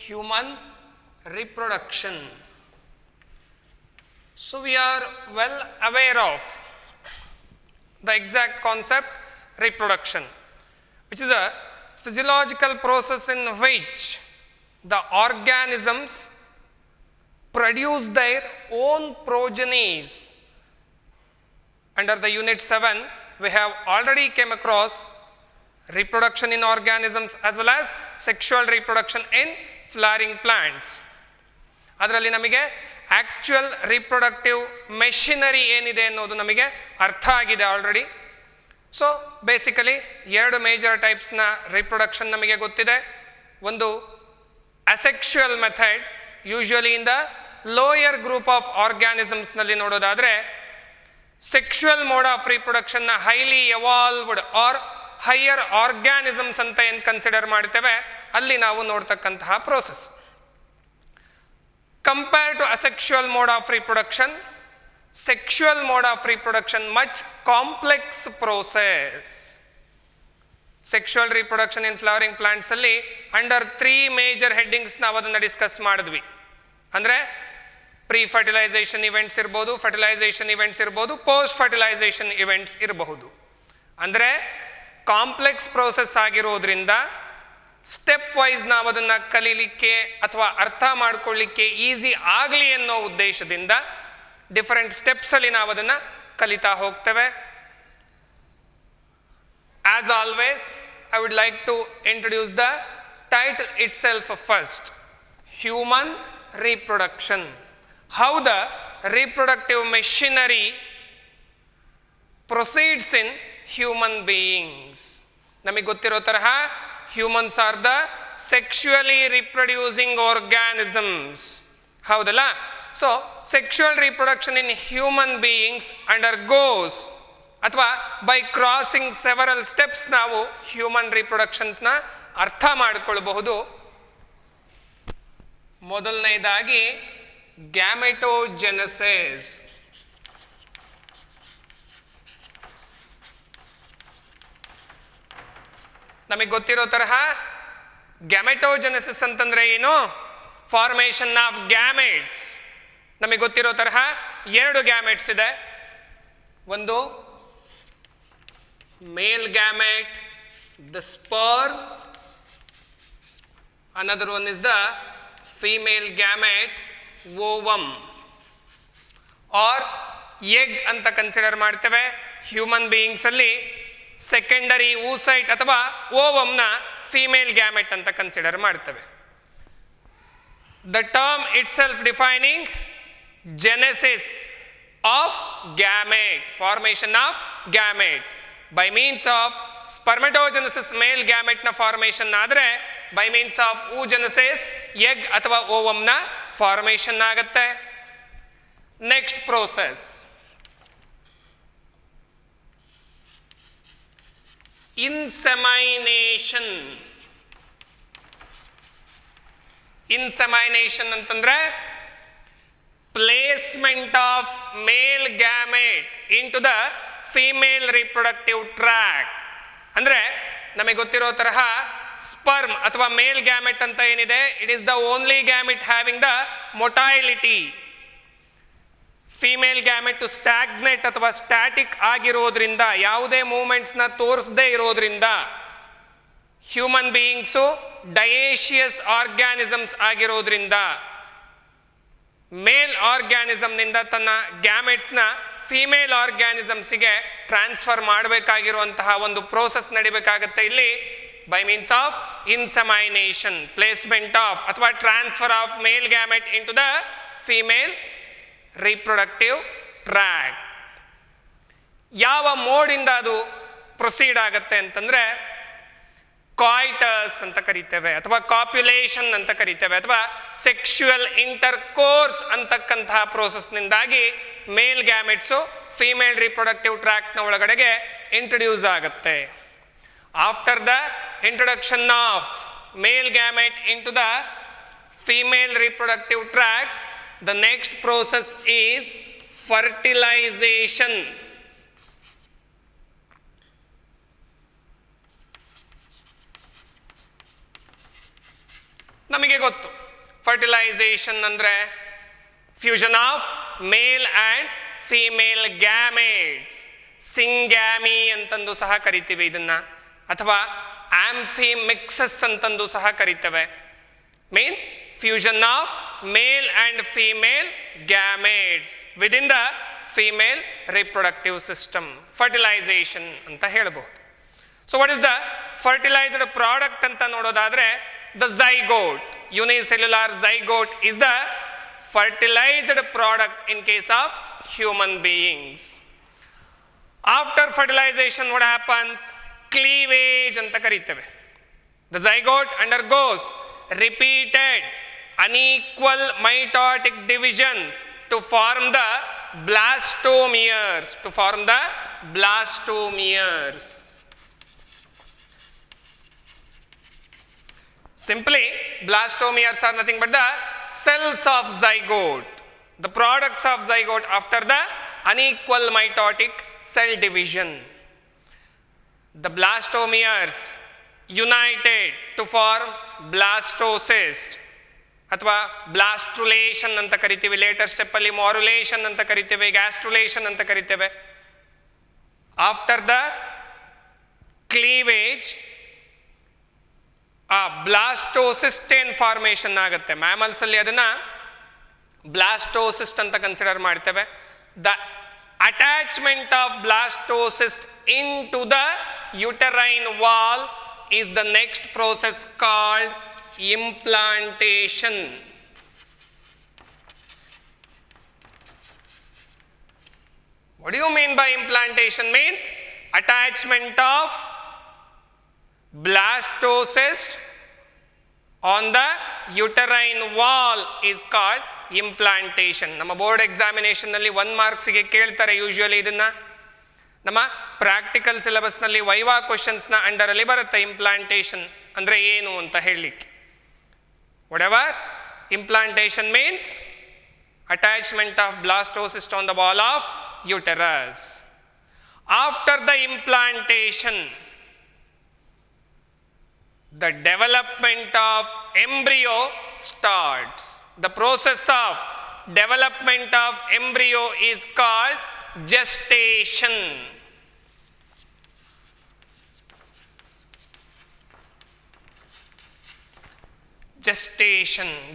human reproduction. So we are well aware of the exact concept reproduction, which is a physiological process in which the organisms produce their own progenies. Under the unit 7, we have already came across reproduction in organisms as well as sexual reproduction in flowering plants. ಅದರಲ್ಲಿ ನಮಗೆ actual reproductive machinery ಏನಿದೆ ಅನ್ನೋದು ನಮಗೆ ಅರ್ಥ ಆಗಿದೆ already. So basically ಎರಡು major ಟೈಪ್ಸ್ನ reproduction ನಮಗೆ ಗೊತ್ತಿದೆ. ಒಂದು asexual method, usually in the lower group of ಆರ್ಗ್ಯಾನಿಸಮ್ಸ್ನಲ್ಲಿ ನೋಡೋದಾದರೆ ಸೆಕ್ಷುವಲ್ ಮೋಡ್ ಆಫ್ ರಿಪ್ರೊಡಕ್ಷನ್ನ highly evolved or higher organisms ಅಂತ ಏನು ಕನ್ಸಿಡರ್ ಮಾಡ್ತೇವೆ ಅಲ್ಲಿ ನಾವು ನೋಡ್ತಕ್ಕಂತಹ process. Compared to asexual mode of reproduction, sexual mode of reproduction much complex process. Sexual reproduction in flowering plants ಅಲ್ಲಿ under 3 major headings ನಾವು ಅದನ್ನು ಡಿಸ್ಕಸ್ ಮಾಡಿದ್ವಿ. ಅಂದರೆ ಪ್ರೀ ಫರ್ಟಿಲೈಸೇಷನ್ ಇವೆಂಟ್ಸ್ ಇರ್ಬೋದು, ಫರ್ಟಿಲೈಸೇಷನ್ ಇವೆಂಟ್ಸ್ ಇರ್ಬೋದು, ಪೋಸ್ಟ್ ಫರ್ಟಿಲೈಸೇಷನ್ ಇವೆಂಟ್ಸ್ ಇರಬಹುದು. ಅಂದರೆ complex process ಆಗಿರೋದ್ರಿಂದ ಸ್ಟೆಪ್ ವೈಸ್ ನಾವು ಅದನ್ನು ಕಲೀಲಿಕ್ಕೆ ಅಥವಾ ಅರ್ಥ ಮಾಡ್ಕೊಳ್ಳಿಕ್ಕೆ ಈಸಿ ಆಗಲಿ ಅನ್ನೋ ಉದ್ದೇಶದಿಂದ ಡಿಫರೆಂಟ್ ಸ್ಟೆಪ್ಸಲ್ಲಿ ನಾವು ಅದನ್ನು ಕಲಿತಾ ಹೋಗ್ತೇವೆ. As always I would like to introduce the title itself first, human reproduction. How the reproductive machinery proceeds in human beings. ನಮಗೆ ಗೊತ್ತಿರೋ ತರಹ humans are the sexually reproducing organisms. ಹೌದಲ್ಲ? ಸೊ ಸೆಕ್ಷುವಲ್ ರಿಪ್ರೊಡಕ್ಷನ್ ಇನ್ human beings undergoes ಅಥವಾ by crossing several steps ನಾವು human ರಿಪ್ರೊಡಕ್ಷನ್ಸ್ನ ಅರ್ಥ ಮಾಡಿಕೊಳ್ಳಬಹುದು. ಮೊದಲನೇದಾಗಿ ಗ್ಯಾಮೆಟೋಜೆನೆಸಿಸ್. ನಮಗೆ ಗೊತ್ತಿರೋ ತರಹ ಗ್ಯಾಮೆಟೋಜೆನೆಸಿಸ್ ಅಂತಂದ್ರೆ ಏನು? Formation of gametes. ನಮಗೆ ಗೊತ್ತಿರೋ ತರಹ 2 ಗ್ಯಾಮೆಟ್ಸ್ ಇದೆ. ಒಂದು male gamete, the sperm. another one is the female gamete, ovum or egg ಅಂತ ಕನ್ಸಿಡರ್ ಮಾಡ್ತೇವೆ. ಹ್ಯೂಮನ್ ಬೀಯಿಂಗ್ಸ್ ಅಲ್ಲಿ ಸೆಕೆಂಡರಿ oocyte ಅಥವಾ ಓವಮ್ನ ಫೀಮೇಲ್ ಗ್ಯಾಮೆಟ್ ಅಂತ ಕನ್ಸಿಡರ್ ಮಾಡ್ತೇವೆ. The term itself defining genesis of gamete, formation of gamete by means of spermatogenesis male ಗ್ಯಾಮೆಟ್ನ formation ಆದರೆ by means of oogenesis egg ಅಥವಾ ಓವಮ್ನ ಫಾರ್ಮೇಷನ್ ಆಗುತ್ತೆ. Next process insemination. ಇನ್ಸೆಮೈನೇಷನ್ ಅಂತಂದ್ರೆ placement of male gamete into the female reproductive tract. ಅಂದ್ರೆ ನಮಗೆ ಗೊತ್ತಿರೋ ತರಹ ಸ್ಪರ್ಮ್ ಅಥವಾ ಮೇಲ್ ಗ್ಯಾಮೆಟ್ ಅಂತ ಏನಿದೆ, it is the only gamete having the motility. Female gamete stagnant ಅಥವಾ ಸ್ಟ್ಯಾಟಿಕ್ ಆಗಿರೋದ್ರಿಂದ, ಯಾವುದೇ ಮೂವ್ಮೆಂಟ್ಸ್ನ ತೋರಿಸದೇ ಇರೋದ್ರಿಂದ, ಹ್ಯೂಮನ್ ಬೀಯಿಂಗ್ಸು ಡಯೇಷಿಯಸ್ ಆರ್ಗ್ಯಾನಿಸಮ್ಸ್ ಆಗಿರೋದ್ರಿಂದ ಮೇಲ್ ಆರ್ಗ್ಯಾನಿಸಮ್ನಿಂದ ತನ್ನ ಗ್ಯಾಮೆಟ್ಸ್ನ ಫೀಮೇಲ್ ಆರ್ಗ್ಯಾನಿಸಮ್ಸಿಗೆ ಟ್ರಾನ್ಸ್ಫರ್ ಮಾಡಬೇಕಾಗಿರುವಂತಹ ಒಂದು ಪ್ರೋಸೆಸ್ ನಡಿಬೇಕಾಗತ್ತೆ ಇಲ್ಲಿ by means of insemination, placement of ಅಥವಾ transfer of male gamete into the female reproductive tract. ಯಾವ ಮೋಡಿಂದ ಅದು ಪ್ರೊಸೀಡ್ ಆಗುತ್ತೆ ಅಂತಂದರೆ ಕಾಯ್ಟಸ್ ಅಂತ ಕರಿತೇವೆ ಅಥವಾ ಕಾಪ್ಯುಲೇಷನ್ ಅಂತ ಕರಿತೇವೆ ಅಥವಾ ಸೆಕ್ಷುವಲ್ ಇಂಟರ್ಕೋರ್ಸ್ ಅಂತಕ್ಕಂತಹ ಪ್ರೋಸೆಸ್ನಿಂದಾಗಿ ಮೇಲ್ ಗ್ಯಾಮೆಟ್ಸು ಫೀಮೇಲ್ ರಿಪ್ರೊಡಕ್ಟಿವ್ ಟ್ರ್ಯಾಕ್ಟ್ನ ಒಳಗಡೆಗೆ ಇಂಟ್ರೊಡ್ಯೂಸ್ ಆಗುತ್ತೆ. After the introduction of male gamete into the female reproductive tract, the next process is fertilization. ನಮಗೆ ಗೊತ್ತು ಫರ್ಟಿಲೈಸೇಷನ್ ಅಂದರೆ fusion of male and female gametes, syngamy ಅಂತಂದು ಸಹ ಕರಿತೀವಿ ಇದನ್ನು, ಅಥವಾ ಆಂಫಿಮಿಕ್ಸಸ್ ಅಂತಂದು ಸಹ ಕರಿತೇವೆ. Means fusion of male and female gametes within the female reproductive system, fertilization ಅಂತ ಹೇಳಬಹುದು. So what is the fertilised product ಅಂತ ನೋಡೋದಾದರೆ the zygote, unicellular zygote is the fertilized product in case of human beings. After fertilization what happens? Cleavage anta kariteve. The zygote undergoes repeated unequal mitotic divisions to form the blastomeres, Simply, blastomeres are nothing but the cells of zygote, the products of zygote after the unequal mitotic cell division. The blastomeres united to form blastocyst ಅಥವಾ ಬ್ಲಾಸ್ಟ್ರುಲೇಷನ್ ಅಂತ ಕರಿತೀವಿ. Litre ಸ್ಟೆಪ್ಪಲ್ಲಿ ಮಾರುಲೇಷನ್ ಅಂತ ಕರಿತೇವೆ, gastrulation ಅಂತ ಕರಿತೇವೆ. After the cleavage ಆ blastocyst ಏನು formation ಆಗುತ್ತೆ, ಮ್ಯಾಮಲ್ಸಲ್ಲಿ ಅದನ್ನು ಬ್ಲಾಸ್ಟೋಸಿಸ್ಟ್ ಅಂತ ಕನ್ಸಿಡರ್ ಮಾಡ್ತೇವೆ. The attachment of blastocyst into the uterine wall is the next process called implantation. What do you mean by implantation? Means attachment of blastocyst on the uterine wall is called implantation. ನಮ್ಮ board ಎಕ್ಸಾಮಿನೇಷನ್ನಲ್ಲಿ 1 ಮಾರ್ಕ್ಸ್ಗೆ ಕೇಳ್ತಾರೆ usually ಇದನ್ನು. ನಮ್ಮ practical ಸಿಲೆಬಸ್ನಲ್ಲಿ viva ಕ್ವಶನ್ಸ್ನ ಅಂಡರಲ್ಲಿ ಬರುತ್ತೆ implantation ಅಂದರೆ ಏನು ಅಂತ ಹೇಳಲಿಕ್ಕೆ. Whatever implantation means, attachment of blastocyst on the wall of uterus. After the implantation, the development of embryo starts. The process of development of embryo is called gestation.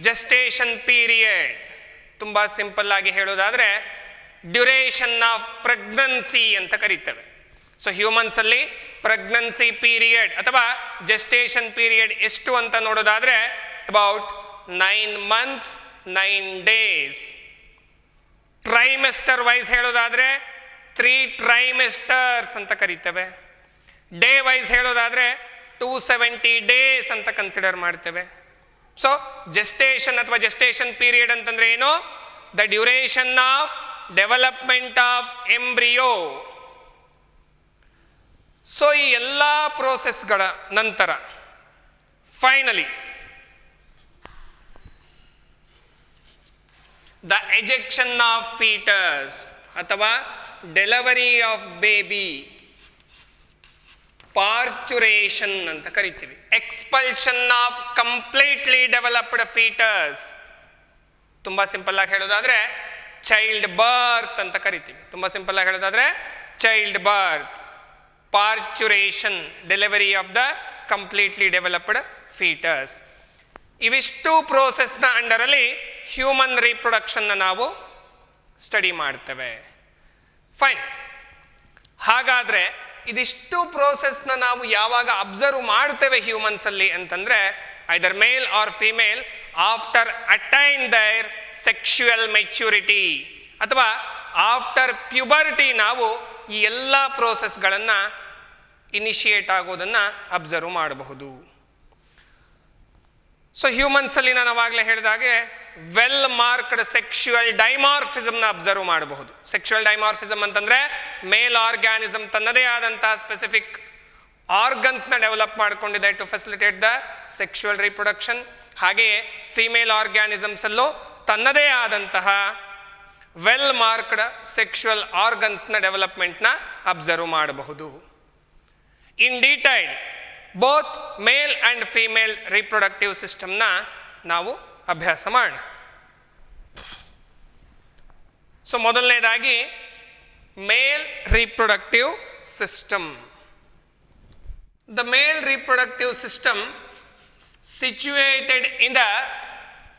Gestation period ತುಂಬ simple ಆಗಿ ಹೇಳೋದಾದರೆ duration of pregnancy ಅಂತ ಕರೀತೇವೆ. So ಹ್ಯೂಮನ್ಸಲ್ಲಿ pregnancy period ಅಥವಾ gestation period ಎಷ್ಟು ಅಂತ ನೋಡೋದಾದರೆ about 9 months 9 days. Trimester wise ಹೇಳೋದಾದರೆ 3 trimesters ಅಂತ ಕರೀತೇವೆ. ಡೇ ವೈಸ್ ಹೇಳೋದಾದರೆ 270 days ಅಂತ ಕನ್ಸಿಡರ್ ಮಾಡ್ತೇವೆ. ಸೊ ಜೆಸ್ಟೇಷನ್ ಅಥವಾ ಜೆಸ್ಟೇಷನ್ ಪೀರಿಯಡ್ ಅಂತಂದ್ರೆ ಏನು? The duration of development of embryo. So ಈ ಎಲ್ಲ ಪ್ರೋಸೆಸ್ಗಳ ನಂತರ finally the ejection of foetus ಅಥವಾ ಡೆಲಿವರಿ ಆಫ್ ಬೇಬಿ, ಪಾರ್ಚುರೇಷನ್ ಅಂತ ಕರಿತೀವಿ. Expulsion of completely developed foetus, ತುಂಬ ಸಿಂಪಲ್ ಆಗಿ ಹೇಳೋದಾದ್ರೆ ಚೈಲ್ಡ್ ಬರ್ತ್ ಅಂತ ಕರಿತೀವಿ. ತುಂಬ ಸಿಂಪಲ್ ಆಗಿ ಹೇಳೋದಾದ್ರೆ child birth, parturition, delivery of the completely developed foetus. ಇವಿಷ್ಟು ಪ್ರೋಸೆಸ್ನ ಅಂಡರಲ್ಲಿ ಹ್ಯೂಮನ್ ರೀಪ್ರೊಡಕ್ಷನ್ನ ನಾವು ಸ್ಟಡಿ ಮಾಡ್ತೇವೆ. ಫೈನ್. ಹಾಗಾದರೆ ಇದಿಷ್ಟು ಪ್ರೋಸೆಸ್ನ ನಾವು ಯಾವಾಗ ಅಬ್ಸರ್ವ್ ಮಾಡ್ತೇವೆ ಹ್ಯೂಮನ್ಸಲ್ಲಿ ಅಂತಂದರೆ either male or female after attain their sexual maturity ಅಥವಾ ಆಫ್ಟರ್ ಪ್ಯುಬರ್ಟಿ ನಾವು ಈ ಎಲ್ಲ ಪ್ರೋಸೆಸ್ಗಳನ್ನು ಇನಿಷಿಯೇಟ್ ಆಗೋದನ್ನು ಅಬ್ಸರ್ವ್ ಮಾಡಬಹುದು. ಸೊ ಹ್ಯೂಮನ್ಸಲ್ಲಿ ನಾನು ಅವಾಗಲೇ ಹೇಳಿದಾಗೆ ವೆಲ್ ಮಾರ್ಕ್ಡ್ ಸೆಕ್ಷುಯಲ್ ಡೈಮಾರ್ಫಿಸಮ್ನ ಅಬ್ಸರ್ವ್ ಮಾಡಬಹುದು. ಸೆಕ್ಷುಯಲ್ ಡೈಮಾರ್ಫಿಸಮ್ ಅಂತಂದರೆ ಮೇಲ್ ಆರ್ಗ್ಯಾನಿಸಮ್ ತನ್ನದೇ ಆದಂತಹ ಸ್ಪೆಸಿಫಿಕ್ ಆರ್ಗನ್ಸ್ನ ಡೆವಲಪ್ ಮಾಡಿಕೊಂಡಿದೆ to facilitate the sexual reproduction. ಹಾಗೆಯೇ ಫಿಮೇಲ್ ಆರ್ಗ್ಯಾನಿಸಮ್ಸಲ್ಲೂ ತನ್ನದೇ ಆದಂತಹ ವೆಲ್ ಮಾರ್ಕ್ಡ್ ಸೆಕ್ಷುಯಲ್ ಆರ್ಗನ್ಸ್ನ ಡೆವಲಪ್ಮೆಂಟ್ನ ಅಬ್ಸರ್ವ್ ಮಾಡಬಹುದು. In detail both male and female reproductive ಸಿಸ್ಟಮ್ನ ನಾವು ಅಭ್ಯಾಸ ಮಾಡೋಣ. ಸೊ ಮೊದಲನೇದಾಗಿ male reproductive system. The male reproductive system situated in the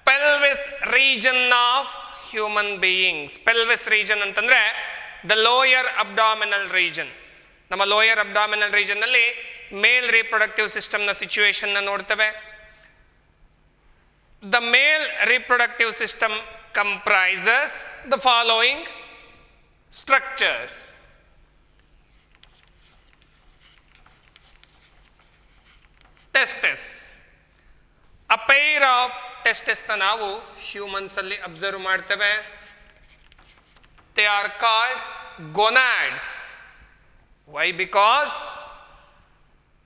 pelvis region of human beings. Pelvis region ಅಂತಂದ್ರೆ the lower abdominal region. ನಮ್ಮ lower abdominal region ನಲ್ಲಿ male reproductive system ನ situation ನ ನೋಡ್ತೇವೆ. The male reproductive system comprises the following structures. Testes. A pair of testes na ನಾವು humans ಅಲ್ಲಿ observe ಮಾಡ್ತೇವೆ. They are called gonads. Why? Because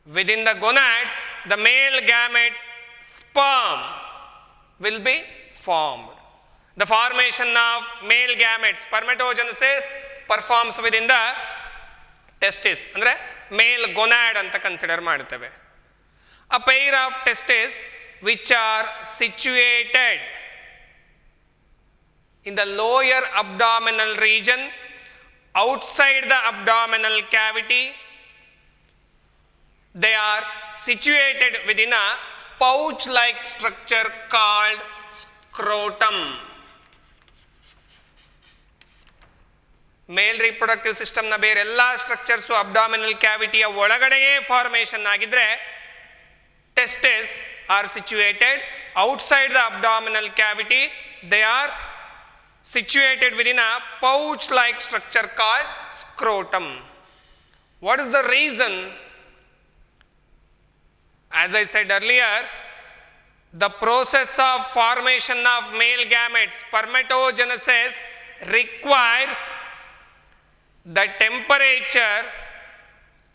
within the gonads the male gamete sperm will be formed. The formation of male gametes, spermatogenesis, performs within the testis. ಅಂದ್ರೆ male gonad ಅಂತ consider ಮಾಡ್ತೇವೆ. A pair of testes which are situated in the lower abdominal region outside the abdominal cavity. They are situated within a pouch like structure called scrotum. Male reproductive ಸಿಸ್ಟಮ್ನ ಬೇರೆ ಎಲ್ಲ structures abdominal ಕ್ಯಾವಿಟಿಯ ಒಳಗಡೆಯೇ formation ಆಗಿದ್ರೆ, testes are situated outside the abdominal cavity. They are situated within a pouch like structure called scrotum. What is the reason? As I said earlier, the process of formation of male gametes, spermatogenesis, requires the temperature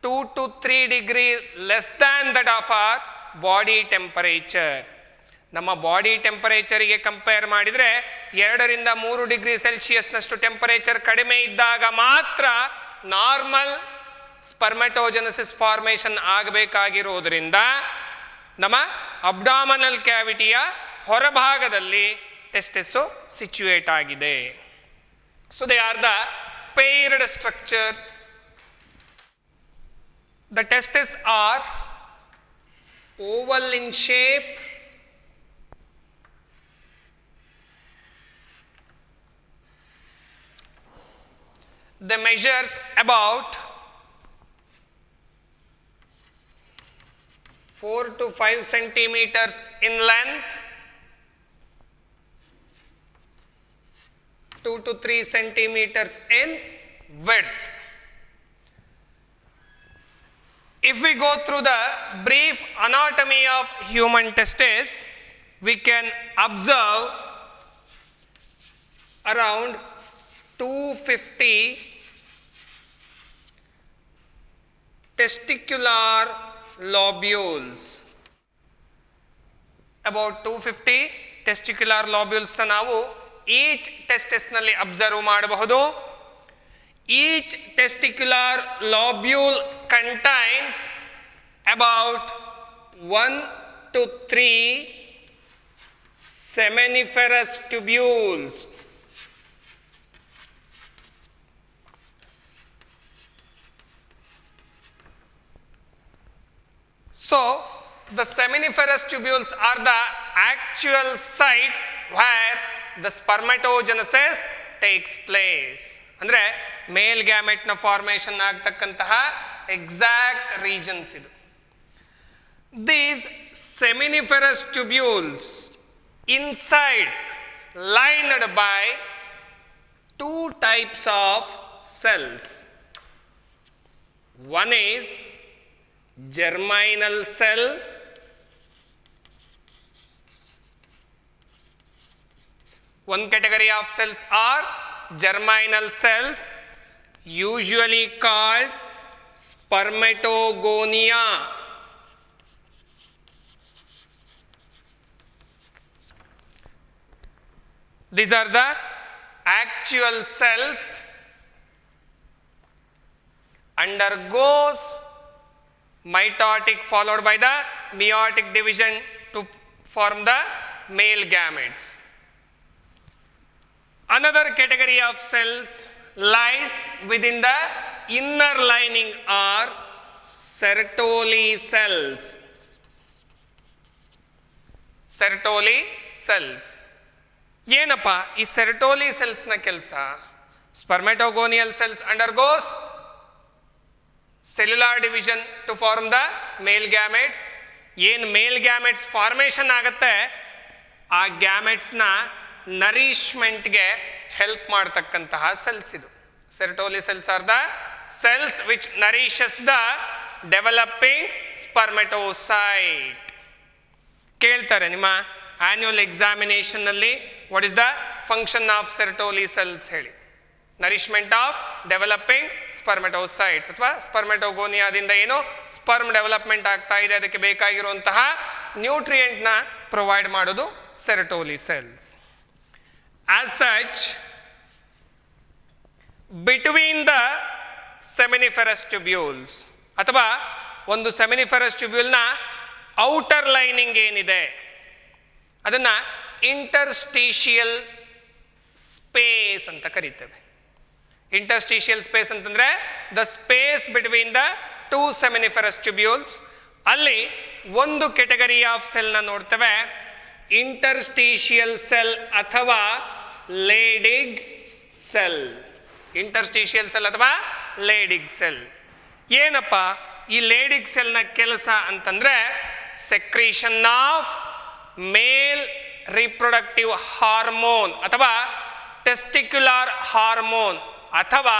2 to 3 degrees less than that of our body temperature. ನಮ್ಮ body ಟೆಂಪರೇಚರಿಗೆ compare ಮಾಡಿದರೆ 2-3 degree ಸೆಲ್ಸಿಯಸ್ನಷ್ಟು temperature ಕಡಿಮೆ ಇದ್ದಾಗ ಮಾತ್ರ normal ಸ್ಪರ್ಮೆಟೋಜೆನೆಸಿಸ್ formation ಆಗಬೇಕಾಗಿರೋದ್ರಿಂದ ನಮ್ಮ abdominal ಕ್ಯಾವಿಟಿಯ ಹೊರಭಾಗದಲ್ಲಿ testes situate ಆಗಿದೆ. So they are the paired structures. The testes are oval in shape, they measures about 4 to 5 centimeters in length, 2 to 3 centimeters in width. If we go through the brief anatomy of human testes, we can observe around 250 testicular lobules. About 250 testicular lobules na ನಾವು each testis ನಲ್ಲಿ observe ಮಾಡಬಹುದು. Each testicular lobule contains about 1 to 3 seminiferous tubules. So, the seminiferous tubules are the actual sites where the spermatogenesis takes place. ಅಂದರೆ male ಗ್ಯಾಮೆಟ್ನ formation ಆಗ್ತಕ್ಕಂತಹ exact regions ಇದು. These seminiferous tubules inside lined by 2 types of cells. One is germinal cell, one category of cells are germinal cells, usually called spermatogonia. These are the actual cells undergoes mitotic followed by the meiotic division to form the male gametes. Another category of cells lies within the inner lining are Sertoli cells. Sertoli cells. ಏನಪ್ಪ ಈ Sertoli ಸೆಲ್ಸ್ನ ಕೆಲಸ? Spermatogonial cells undergoes cellular division to form the male gametes. ಏನು male gametes formation ಆಗುತ್ತೆ ಆ ಗ್ಯಾಮೆಟ್ಸ್ನ ನರಿಶ್ಮೆಂಟ್ಗೆ help ಮಾಡ್ತಕ್ಕಂತಹ cells ಇದು. Sertoli cells are the cells which nourishes the developing spermatocyte. ಕೇಳ್ತಾರೆ ನಿಮ್ಮ ಆನ್ಯುವಲ್ ಎಕ್ಸಾಮಿನೇಷನ್ನಲ್ಲಿ what is the function of Sertoli cells ಹೇಳಿ. Nourishment of developing spermatocytes ಅಥವಾ ಸ್ಪರ್ಮೆಟೋಗೋನಿಯಾದಿಂದ ಏನು ಸ್ಪರ್ಮ್ ಡೆವಲಪ್ಮೆಂಟ್ ಆಗ್ತಾ ಇದೆ ಅದಕ್ಕೆ ಬೇಕಾಗಿರುವಂತಹ ನ್ಯೂಟ್ರಿಯೆಂಟ್ನ ಪ್ರೊವೈಡ್ ಮಾಡೋದು Sertoli cells. As such between the seminiferous tubules ಅಥವಾ ಒಂದು ಸೆಮಿನಿಫೆರಸ್ ಟ್ಯೂಬ್ಯೂಲ್ನ ಔಟರ್ ಲೈನಿಂಗ್ ಏನಿದೆ ಅದನ್ನು ಇಂಟರ್ಸ್ಟೀಷಿಯಲ್ ಸ್ಪೇಸ್ ಅಂತ ಕರೀತೇವೆ. ಇಂಟರ್ಸ್ಟೀಷಿಯಲ್ ಸ್ಪೇಸ್ ಅಂತಂದರೆ the space between the two seminiferous tubules. ಅಲ್ಲಿ ಒಂದು ಕೆಟಗರಿ ಆಫ್ ಸೆಲ್ನ ನೋಡ್ತೇವೆ, ಇಂಟರ್ಸ್ಟೀಷಿಯಲ್ ಸೆಲ್ ಅಥವಾ ಲೇಡಿಗ್ ಸೆಲ್. ಇಂಟರ್ಸ್ಟೀಷಿಯಲ್ ಸೆಲ್ ಅಥವಾ ಲೇಡಿಗ್ ಸೆಲ್ ಏನಪ್ಪ? ಈ ಲೇಡಿಗ್ ಸೆಲ್ನ ಕೆಲಸ ಅಂತಂದರೆ secretion of male reproductive hormone ಅಥವಾ ಟೆಸ್ಟಿಕ್ಯುಲಾರ್ ಹಾರ್ಮೋನ್ ಅಥವಾ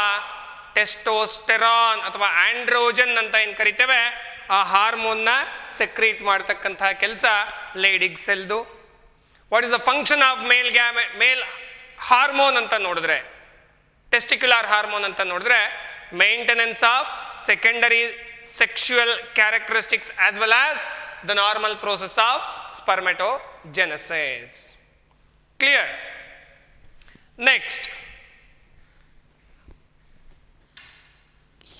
ಟೆಸ್ಟೋಸ್ಟೆರಾನ್ ಅಥವಾ ಆಂಡ್ರೋಜನ್ ಅಂತ ಏನು ಕರಿತೇವೆ ಆ ಹಾರ್ಮೋನ್ನ ಸೆಕ್ರೀಟ್ ಮಾಡ್ತಕ್ಕಂತಹ ಕೆಲಸ ಲೇಡಿಗ್ ಸೆಲ್ದು. What is the function of male hormone ಅಂತ ನೋಡಿದ್ರೆ, ಟೆಸ್ಟಿಕ್ಯುಲಾರ್ ಹಾರ್ಮೋನ್ ಅಂತ ನೋಡಿದ್ರೆ, maintenance of secondary sexual characteristics as well as the normal process of spermatogenesis. Clear? Next,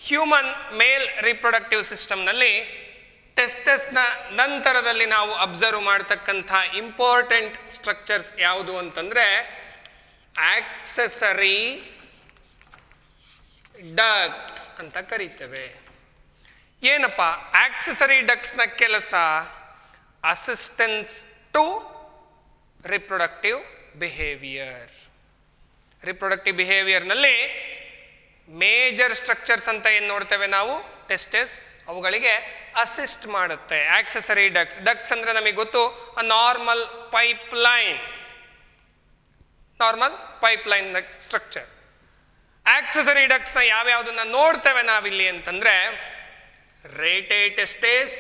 human male reproductive system ನಲ್ಲಿ ಟೆಸ್ಟಸ್ನ ನಂತರದಲ್ಲಿ ನಾವು ಅಬ್ಸರ್ವ್ ಮಾಡ್ತಕ್ಕಂಥ ಇಂಪಾರ್ಟೆಂಟ್ ಸ್ಟ್ರಕ್ಚರ್ಸ್ ಯಾವುದು ಅಂತಂದರೆ ಆಕ್ಸೆಸರಿ ಡಕ್ಟ್ಸ್ ಅಂತ ಕರೀತೇವೆ. ಏನಪ್ಪ ಆಕ್ಸೆಸರಿ ಡಕ್ಟ್ಸ್ನ ಕೆಲಸ? Assistance to reproductive behaviour. Reproductive ಬಿಹೇವಿಯರ್ನಲ್ಲಿ ಮೇಜರ್ ಸ್ಟ್ರಕ್ಚರ್ಸ್ ಅಂತ ಏನು ನೋಡ್ತೇವೆ ನಾವು, ಟೆಸ್ಟಸ್, ಅವುಗಳಿಗೆ ಅಸಿಸ್ಟ್ ಮಾಡುತ್ತೆ ಆಕ್ಸೆಸರಿ ಡಕ್ಟ್ಸ್. ಡಕ್ಟ್ಸ್ ಅಂದರೆ ನಮಗೆ ಗೊತ್ತು, a normal pipeline, normal pipeline structure. Accessory ಡಕ್ಟ್ಸ್ನ ಯಾವ್ಯಾವುದನ್ನು ನೋಡ್ತೇವೆ ನಾವಿಲ್ಲಿ ಅಂತಂದರೆ rete testes,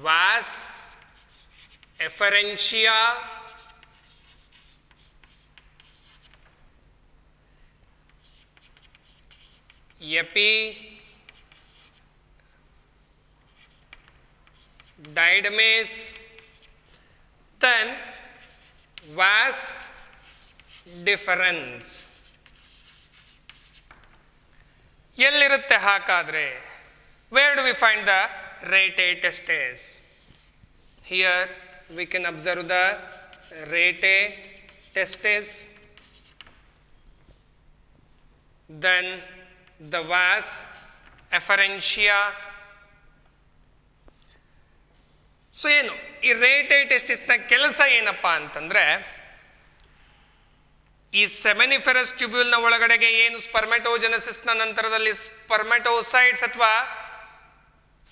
vas efferentia, epididymis, then vas deferens. ಎಲ್ಲಿರುತ್ತೆ ಹಾಗಾದ್ರೆ? Where do we find the rete testes? Here we can observe the rete testes, then the vas efferentia. So ಏನು ಈ ರೇಟೆ ಟೆಸ್ಟಿಸ್ನ ಕೆಲಸ ಏನಪ್ಪ ಅಂತಂದರೆ, ಈ ಸೆಮಿನಿಫೆರಸ್ ಟ್ಯೂಬ್ಯೂಲ್ನ ಒಳಗಡೆಗೆ ಏನು ಸ್ಪರ್ಮೆಟೋಜೆನೆಸಿಸ್ನ ನಂತರದಲ್ಲಿ ಸ್ಪರ್ಮೆಟೋಸೈಟ್ಸ್ ಅಥವಾ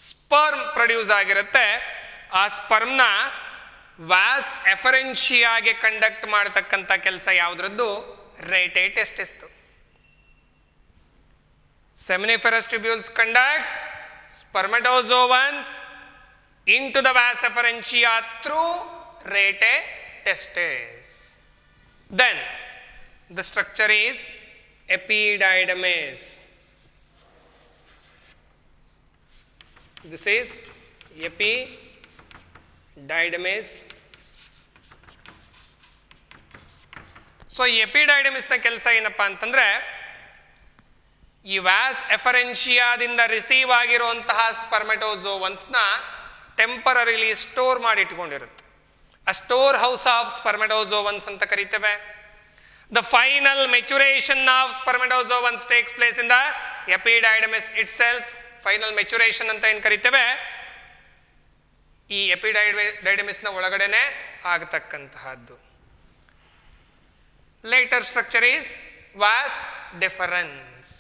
ಸ್ಪರ್ಮ್ ಪ್ರೊಡ್ಯೂಸ್ ಆಗಿರುತ್ತೆ, ಆ ಸ್ಪರ್ಮ್ನ ವಾಸ್ ಎಫರೆನ್ಷಿಯಾಗೆ ಕಂಡಕ್ಟ್ ಮಾಡತಕ್ಕಂಥ ಕೆಲಸ ಯಾವುದ್ರದ್ದು? ರೇಟೆ ಟೆಸ್ಟಿಸ್ತು. Seminiferous tubules conducts spermatozoans into the vas efferentia through rete testes. Then the structure is epididymis. This is epididymis. So epididymis na ಕೆಲಸ ಏನಪ್ಪಾ ಅಂತಂದ್ರೆ ಈ ವ್ಯಾಸ್ ಎಫರೆನ್ಷಿಯಾದಿಂದ ರಿಸೀವ್ ಆಗಿರುವಂತಹ ಸ್ಪರ್ಮೆಟೋಜೋವನ್ಸ್ನ ಟೆಂಪರರಿಲಿ ಸ್ಟೋರ್ ಮಾಡಿ ಇಟ್ಕೊಂಡಿರುತ್ತೆ. A store house of spermatozoans ಅಂತ ಕರಿತೇವೆ. The final maturation of spermatozoans takes place in the epididymis itself. Final maturation ಅಂತ ಏನು ಕರಿತೇವೆ, ಈ ಎಪಿಡೈಡಮಿಸ್ನ ಒಳಗಡೆನೆ ಆಗತಕ್ಕಂತಹದ್ದು. Later structure is vas deferens.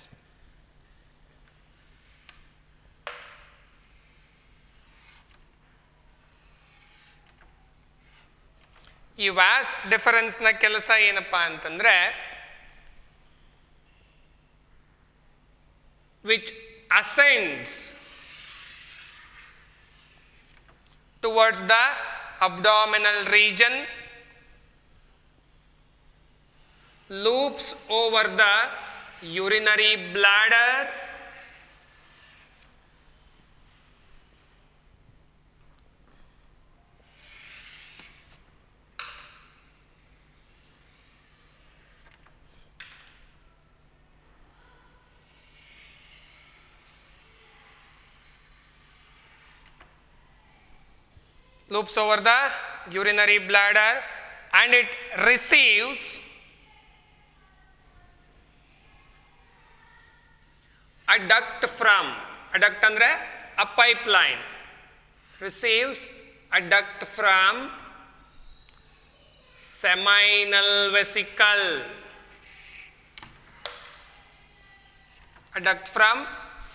ಈ ವ್ಯಾಸ್ ಡಿಫರೆನ್ಸ್ನ ಕೆಲಸ ಏನಪ್ಪ ಅಂತಂದ್ರೆ, which ascends towards the abdominal region, loops over the urinary bladder, loops over the urinary bladder, and it receives a duct from, a duct andre a pipeline, receives a duct from seminal vesicle, a duct from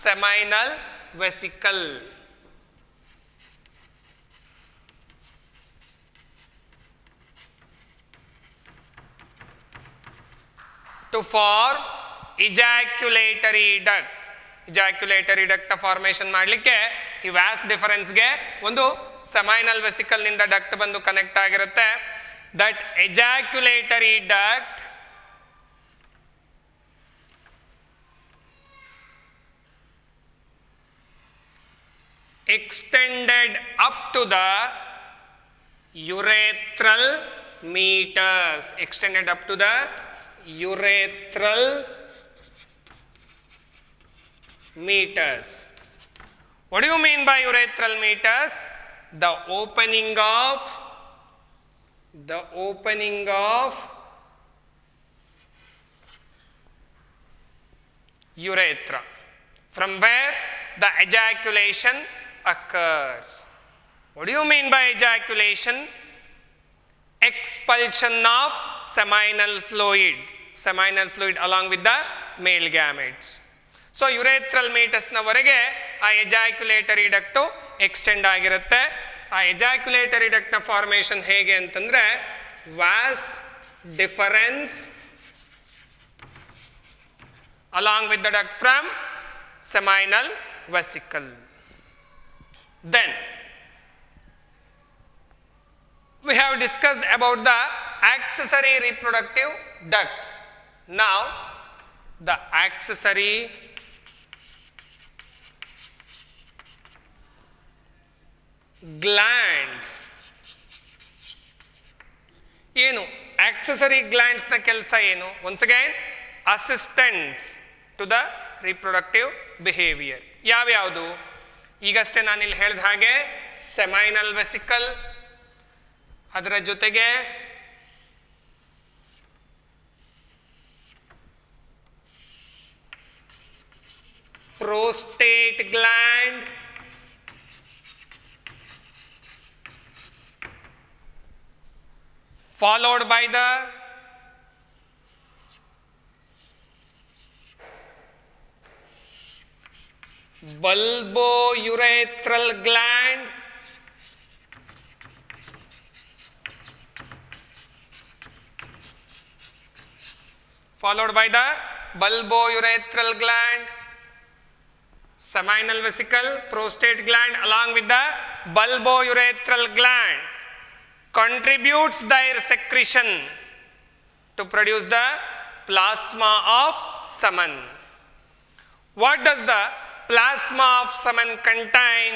seminal vesicle. To form ejaculatory duct. ejaculatory duct formation ಮಾಡಲಿಕ್ಕೆ ಈ vas ಡಿಫರೆನ್ಸ್ಗೆ ಒಂದು seminal vesicle ನಿಂದ duct ಬಂದು connect ಆಗಿರುತ್ತೆ. That ejaculatory duct extended up to the urethral meatus, extended up to the urethral meatus. What do you mean by urethral meatus? The opening of urethra, from where the ejaculation occurs. What do you mean by ejaculation? Expulsion of seminal fluid along with the male gametes. So urethral meatus ನವರೆಗೆ ಆ ಎಜಾಕ್ಯುಲೇಟರಿ ಡಕ್ಟು extend ಆಗಿರುತ್ತೆ. ಆ ಎಜಾಕ್ಯುಲೇಟರಿ ಡಕ್ಟ್ನ formation ಹೇಗೆ ಅಂತಂದ್ರೆ, was difference along with the duct from seminal vesicle. Then we have discussed about the accessory reproductive ducts. Now the accessory glands. ಏನು accessory glands ನ ಕೆಲಸ ಏನು? Once again, assistants to the reproductive behavior. ಯಾವ್ಯಾವುದು? ಈಗಷ್ಟೇ ನಾನಿಲ್ಲಿ ಹೇಳಿದ ಹಾಗೆ ಸೆಮೈನಲ್ vesicle, ಅದರ ಜೊತೆಗೆ prostate gland, followed by the bulbourethral gland, followed by the bulbourethral gland, seminal vesicle, prostate gland along with the bulbourethral gland contributes their secretion to produce the plasma of semen. What does the plasma of semen contain?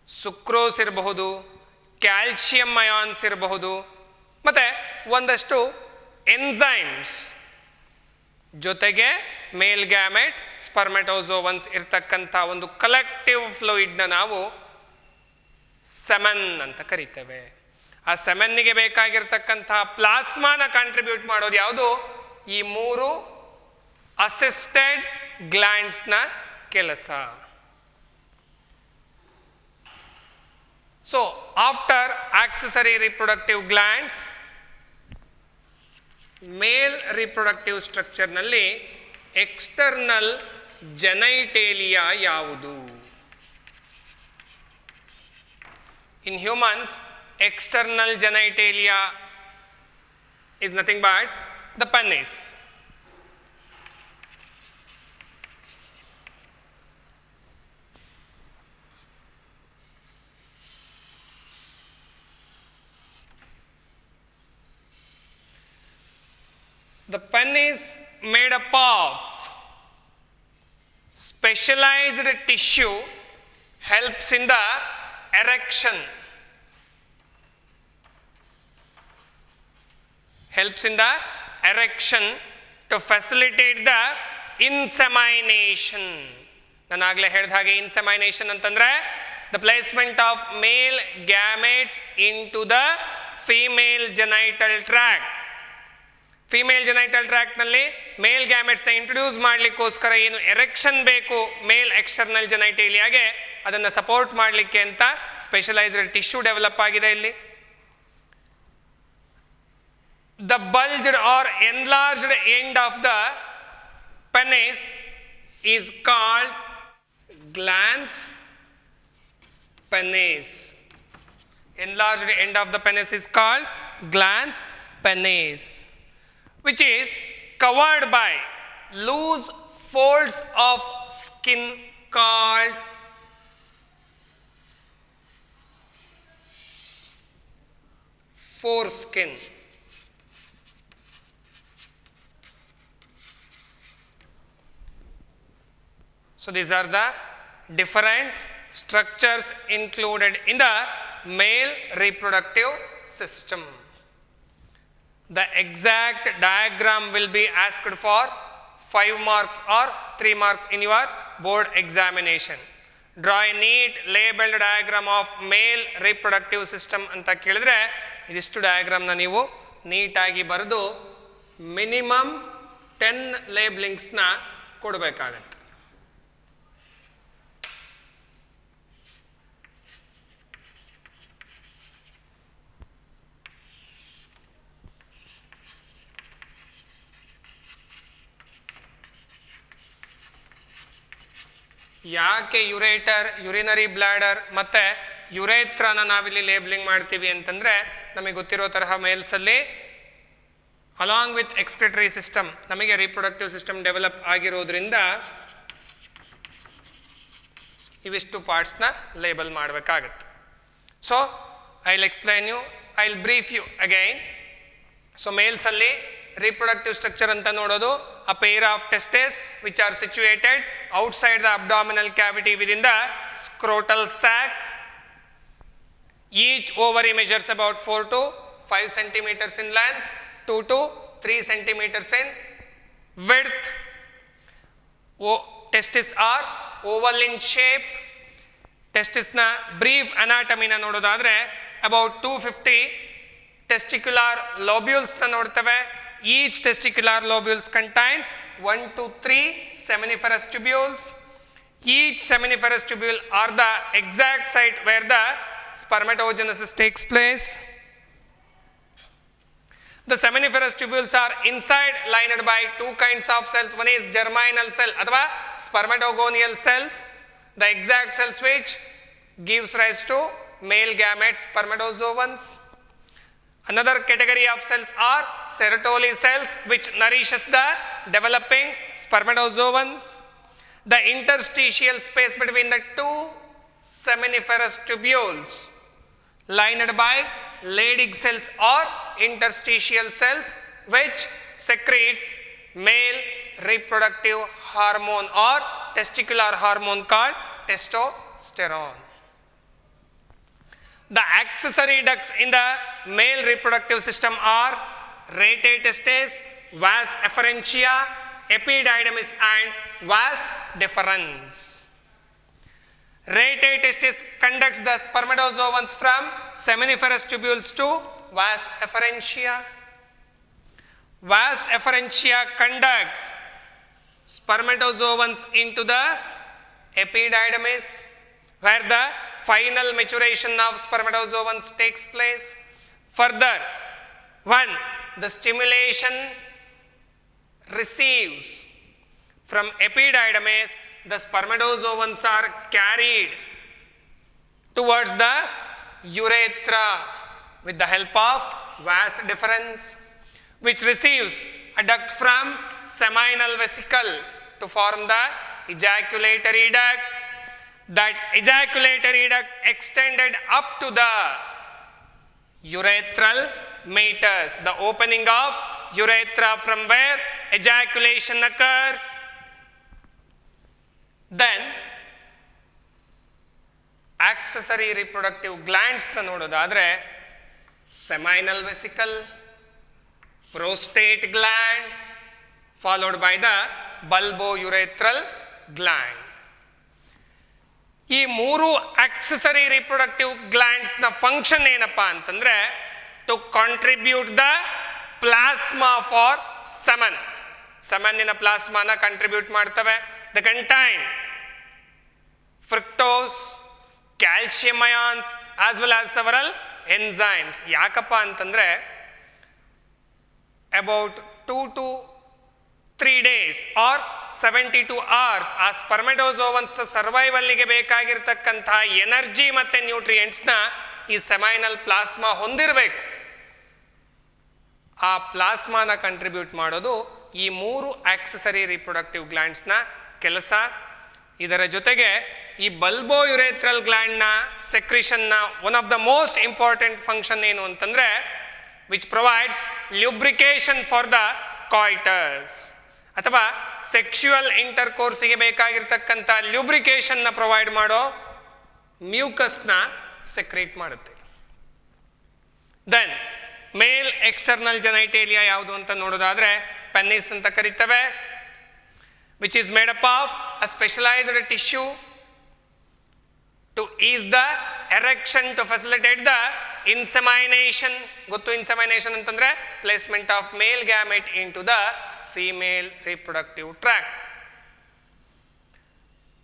Sucrose ಇರಬಹುದು, calcium ions ಇರಬಹುದು, ಮತ್ತು ಒಂದಷ್ಟು enzymes, ಜೊತೆಗೆ ಮೇಲ್ gamete ಸ್ಪರ್ಮೆಟೋಸೋವನ್ಸ್ ಇರ್ತಕ್ಕಂಥ ಒಂದು collective ಫ್ಲೂಯಿಡ್ನ ನಾವು semen ಅಂತ ಕರಿತೇವೆ. ಆ ಸೆಮೆನ್ನಿಗೆ ಬೇಕಾಗಿರ್ತಕ್ಕಂಥ ಪ್ಲಾಸ್ಮಾನ ಕಾಂಟ್ರಿಬ್ಯೂಟ್ ಮಾಡೋದು ಯಾವುದು? ಈ 3 ಅಸಿಸ್ಟೆಡ್ ಗ್ಲ್ಯಾಂಡ್ಸ್ನ ಕೆಲಸ. So after accessory reproductive glands, male reproductive ಸ್ಟ್ರಕ್ಚರ್ನಲ್ಲಿ ಎಕ್ಸ್ಟರ್ನಲ್ ಜೆನೈಟೇಲಿಯಾ ಯಾವುದು? In humans, external genitalia is nothing but the penis. The penis made up of specialized tissue helps in the erection, to facilitate the insemination. ನಾನು ಆಗಲೇ ಹೇಳಿದ ಹಾಗೆ ಇನ್ಸೆಮೈನೇಷನ್ ಅಂತಂದ್ರೆ the placement of male gametes into the female genital tract. Female genital ಟ್ರ್ಯಾಕ್ಟ್ನಲ್ಲಿ male ಗ್ಯಾಮೆಟ್ಸ್ನ introduce ಮಾಡಲಿಕ್ಕೋಸ್ಕರ ಏನು erection ಬೇಕು ಮೇಲ್ ಎಕ್ಸ್ಟರ್ನಲ್ ಜೆನೈಟೇಲಿಯಾಗೆ, ಅದನ್ನು ಸಪೋರ್ಟ್ ಮಾಡಲಿಕ್ಕೆ ಅಂತ ಸ್ಪೆಷಲೈಸ್ಡ್ ಟಿಶ್ಯೂ ಡೆವಲಪ್ ಆಗಿದೆ ಇಲ್ಲಿ. The bulged or enlarged end of the penis is called glans penis. Enlarged end of the penis is called glans penis, which is covered by loose folds of skin called foreskin. So these are the different structures included in the male reproductive system. The exact diagram will be asked for 5 marks or 3 marks in your board examination. Draw a neat labeled diagram of male reproductive system ಅಂತ ಕೇಳಿದ್ರೆ ಇದಿಷ್ಟು ಡಯಾಗ್ರಾಮ್ನ ನೀವು ನೀಟಾಗಿ ಬರೆದು minimum 10 ಲೇಬ್ಲಿಂಗ್ಸ್ನ ಕೊಡಬೇಕಾಗತ್ತೆ. ಯಾಕೆ ureter, urinary bladder ಮತ್ತು ಯುರೇತ್ರನ ನಾವಿಲ್ಲಿ ಲೇಬ್ಲಿಂಗ್ ಮಾಡ್ತೀವಿ ಅಂತಂದರೆ, ನಮಗೆ ಗೊತ್ತಿರೋ ತರಹ ಮೇಲ್ಸಲ್ಲಿ ಅಲಾಂಗ್ ವಿತ್ ಎಕ್ಸ್ಕ್ರಿಟರಿ ಸಿಸ್ಟಮ್ ನಮಗೆ ರಿಪ್ರೊಡಕ್ಟಿವ್ ಸಿಸ್ಟಮ್ ಡೆವಲಪ್ ಆಗಿರೋದ್ರಿಂದ ಇವಿಷ್ಟು ಪಾರ್ಟ್ಸ್ನ ಲೇಬಲ್ ಮಾಡಬೇಕಾಗತ್ತೆ. So I will explain you, I will brief you again. So ಮೇಲ್ಸಲ್ಲಿ reproductive structure anta nododu, a pair of testes which are situated outside the abdominal cavity within the scrotal sac. Each ovary measures about 4 to 5 centimeters in length, 2 to 3 centimeters in width. Testes are oval in shape. Testis na brief anatomy na nododadre about 250 testicular lobules na nodtave. Each testicular lobules contains 1 to 3 seminiferous tubules. Each seminiferous tubule are the exact site where the spermatogenesis takes place. The seminiferous tubules are inside lined by 2 kinds of cells. One is germinal cell athwa spermatogonial cells, the exact cells which gives rise to male gametes spermatozoans. Another category of cells are Sertoli cells which nourishes the developing spermatozoans. The interstitial space between the 2 seminiferous tubules lined by Leydig cells or interstitial cells which secretes male reproductive hormone or testicular hormone called testosterone. The accessory ducts in the male reproductive system are rete testes, vas efferentia, epididymis and vas deferens. Rete testis conducts the spermatozoans from seminiferous tubules to vas efferentia. Vas efferentia conducts spermatozoans into the epididymis, where the final maturation of spermatozoans takes place. Further, when the stimulation receives from epididymis, the spermatozoans are carried towards the urethra with the help of vas deferens, which receives a duct from seminal vesicle to form the ejaculatory duct. That ejaculatory duct extended up to the urethral meatus, the opening of urethra from where ejaculation occurs. Then accessory reproductive glands na nododadre seminal vesicle, prostate gland, followed by the bulbourethral gland. ಈ ಮೂರು accessory reproductive ಗ್ಲ್ಯಾಂಡ್ಸ್ನ function ಏನಪ್ಪ ಅಂತಂದರೆ to contribute the plasma for semen. ಸೆಮನ್ನಿನ ಪ್ಲಾಸ್ಮಾನ contribute ಮಾಡ್ತವೆ. The contain fructose, calcium ions as well as several enzymes. ಯಾಕಪ್ಪ ಅಂತಂದರೆ about 2 to 3 days or 72 hours ಆ ಸ್ಪರ್ಮೆಟೋಜೋವನ್ಸ್ ಸರ್ವೈವಲ್ಗೆ ಬೇಕಾಗಿರ್ತಕ್ಕಂತಹ ಎನರ್ಜಿ ಮತ್ತು ನ್ಯೂಟ್ರಿಯೆಂಟ್ಸ್ನ ಈ ಸೆಮೈನಲ್ ಪ್ಲಾಸ್ಮಾ ಹೊಂದಿರಬೇಕು. ಆ ಪ್ಲಾಸ್ಮಾನ ಕಂಟ್ರಿಬ್ಯೂಟ್ ಮಾಡೋದು ಈ ಮೂರು ಆಕ್ಸೆಸರಿ ರಿಪ್ರೊಡಕ್ಟಿವ್ ಗ್ಲ್ಯಾಂಡ್ಸ್ನ ಕೆಲಸ. ಇದರ ಜೊತೆಗೆ ಈ ಬಲ್ಬೋಯುರೇಥ್ರಲ್ ಗ್ಲ್ಯಾಂಡ್ನ ಸೆಕ್ರಿಷನ್ನ one of the most important function ಏನು ಅಂತಂದರೆ which provides lubrication for the coitus, ಅಥವಾ ಸೆಕ್ಷುವಲ್ ಇಂಟರ್ಕೋರ್ಸಿಗೆ ಬೇಕಾಗಿರ್ತಕ್ಕಂಥ ಲ್ಯೂಬ್ರಿಕೇಶನ್ನ ಪ್ರೊವೈಡ್ ಮಾಡೋ ಮ್ಯೂಕಸ್ನ ಸೆಕ್ರೇಟ್ ಮಾಡುತ್ತೆ. ದೆನ್ ಮೇಲ್ ಎಕ್ಸ್ಟರ್ನಲ್ ಜೆನೈಟೇಲಿಯಾ ಯಾವುದು ಅಂತ ನೋಡೋದಾದರೆ ಪೆನ್ನಿಸ್ ಅಂತ ಕರಿತೇವೆ, which is made up of a specialised tissue to is the erection to facilitate the insemination. ಗೊತ್ತು ಇನ್ಸೆಮೈನೇಷನ್ ಅಂತಂದರೆ placement of male gamete into the female reproductive tract.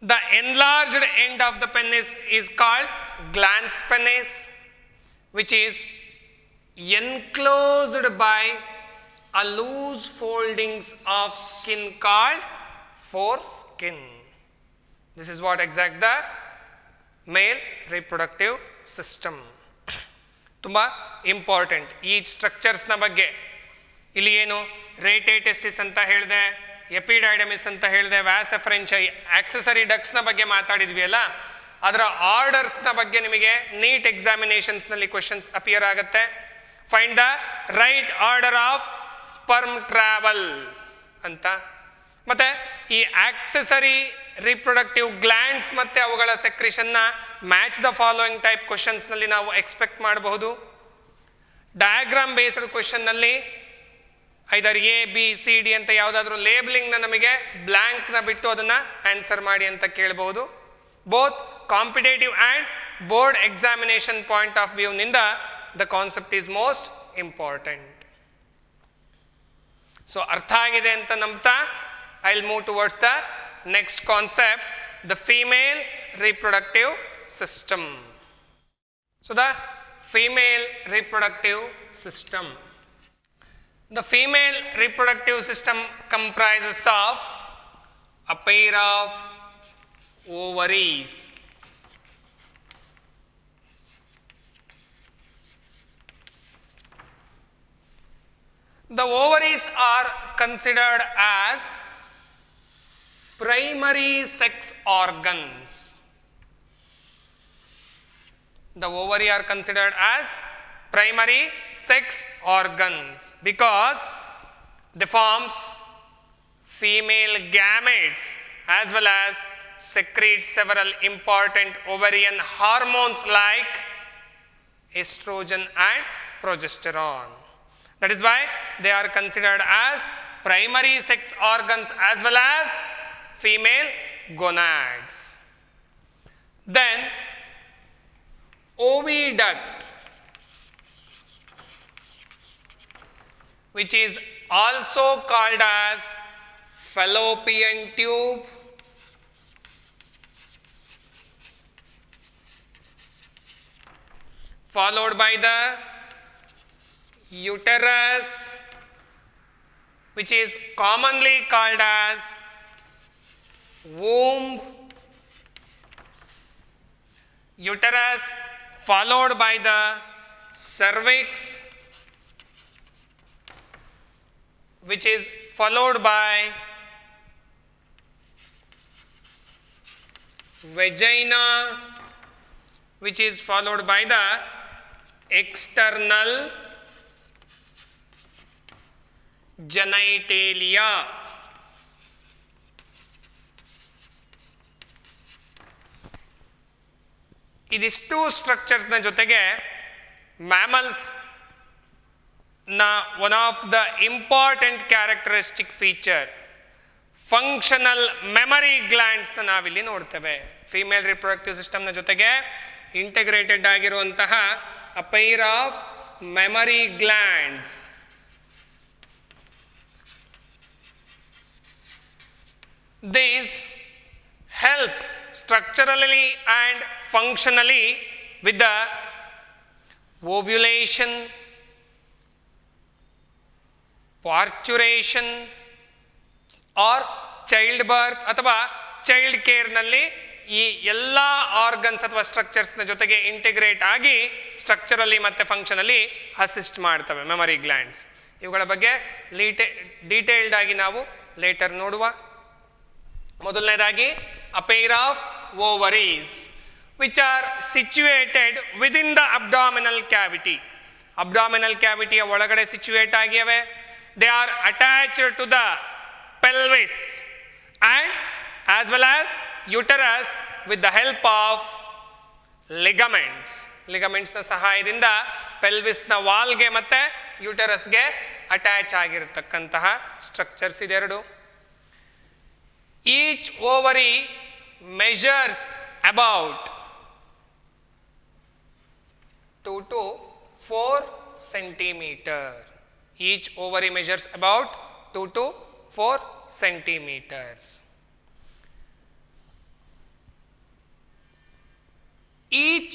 The enlarged end of the penis is called glans penis, which is enclosed by a loose foldings of skin called foreskin. This is what exact the male reproductive system. ತುಂಬ important ಈ ಸ್ಟ್ರಕ್ಚರ್ಸ್ನ ಬಗ್ಗೆ. ಇಲ್ಲಿ ಏನು ರೇಟೆ testis ಅಂತ ಹೇಳಿದೆ, ಎಪಿಡೈಡಮಿಸ್ ಅಂತ ಹೇಳಿದೆ, Vyas ಎಫರೆನ್ಚಿ accessory ಡಕ್ಸ್ನ ಬಗ್ಗೆ ಮಾತಾಡಿದ್ವಿ ಅಲ್ಲ, ಅದರ ಆರ್ಡರ್ಸ್ನ ಬಗ್ಗೆ ನಿಮಗೆ ನೀಟ್ ಎಕ್ಸಾಮಿನೇಷನ್ಸ್ನಲ್ಲಿ ಕ್ವೆಶನ್ಸ್ ಅಪಿಯರ್ ಆಗುತ್ತೆ. Find the right order of sperm travel ಅಂತ. ಮತ್ತು ಈ ಆಕ್ಸೆಸರಿ ರಿಪ್ರೊಡಕ್ಟಿವ್ ಗ್ಲ್ಯಾಂಡ್ಸ್ ಮತ್ತು ಅವುಗಳ ಸೆಕ್ರಿಷನ್ನ ಮ್ಯಾಚ್ ದ ಫಾಲೋಯಿಂಗ್ ಟೈಪ್ ಕ್ವೆಶನ್ಸ್ನಲ್ಲಿ ನಾವು ಎಕ್ಸ್ಪೆಕ್ಟ್ ಮಾಡಬಹುದು. ಡಯಾಗ್ರಾಮ್ ಬೇಸ್ಡ್ ಕ್ವೆಶನ್ನಲ್ಲಿ either A B C D ಅಂತ ಯಾವುದಾದ್ರೂ ಲೇಬಲಿಂಗ್ನ ನಮಗೆ ಬ್ಲ್ಯಾಂಕ್ನ ಬಿಟ್ಟು ಅದನ್ನು ಆನ್ಸರ್ ಮಾಡಿ ಅಂತ ಕೇಳಬಹುದು. Both competitive and board examination point of ವ್ಯೂನಿಂದ the concept is most important. So ಅರ್ಥ ಆಗಿದೆ ಅಂತ ನಂಬ್ತಾ I will move towards the next concept, the female reproductive system. So the female reproductive system. The female reproductive system comprises of a pair of ovaries. The ovaries are considered as primary sex organs. The ovary are considered as primary sex organs because they forms female gametes as well as secrete several important ovarian hormones like estrogen and progesterone. That is why they are considered as primary sex organs as well as female gonads. Then oviduct, which is also called as fallopian tube, followed by the uterus, which is commonly called as womb, uterus followed by the cervix, which is followed by vagina, which is followed by the external genitalia. ಇದಿಷ್ಟು ಸ್ಟ್ರಕ್ಚರ್ಸ್ನ ಜೊತೆಗೆ mammals ನ one of the important characteristic feature functional mammary ಗ್ಲ್ಯಾಂಡ್ಸ್ನ ನಾವಿಲ್ಲಿ ನೋಡ್ತೇವೆ. Female reproductive ಸಿಸ್ಟಮ್ನ ಜೊತೆಗೆ integrated ಆಗಿರುವಂತಹ a pair of mammary glands. This helps structurally and functionally with the ovulation, parturition or childbirth ಅಥವಾ ಚೈಲ್ಡ್ ಕೇರ್ನಲ್ಲಿ ಈ ಎಲ್ಲ ಆರ್ಗನ್ಸ್ ಅಥವಾ ಸ್ಟ್ರಕ್ಚರ್ಸ್ನ ಜೊತೆಗೆ ಇಂಟಿಗ್ರೇಟ್ ಆಗಿ ಸ್ಟ್ರಕ್ಚರಲಿ ಮತ್ತು ಫಂಕ್ಷನಲ್ಲಿ ಅಸಿಸ್ಟ್ ಮಾಡ್ತವೆ ಮೆಮರಿ ಗ್ಲ್ಯಾಂಡ್ಸ್. ಇವುಗಳ ಬಗ್ಗೆ ಡೀಟೇಲ್ಡ್ ಆಗಿ ನಾವು ಲೇಟರ್ ನೋಡುವ. ಮೊದಲನೇದಾಗಿ a pair of ovaries which are situated within the abdominal cavity. Abdominal ಕ್ಯಾವಿಟಿಯ ಒಳಗಡೆ ಸಿಚುವೇಟ್ ಆಗಿವೆ. They are attached to the pelvis and as well as uterus with the help of ligaments. ಲಿಗಮೆಂಟ್ಸ್ನ ಸಹಾಯದಿಂದ ಪೆಲ್ವಿಸ್ನ ವಾಲ್ಗೆ ಮತ್ತು ಯುಟರಸ್ಗೆ ಅಟ್ಯಾಚ್ ಆಗಿರತಕ್ಕಂತಹ ಸ್ಟ್ರಕ್ಚರ್ಸ್ ಇದೆರಡು. Each ovary measures about 2 to 4 centimeter. Each ovary measures about 2 to 4 centimeters. Each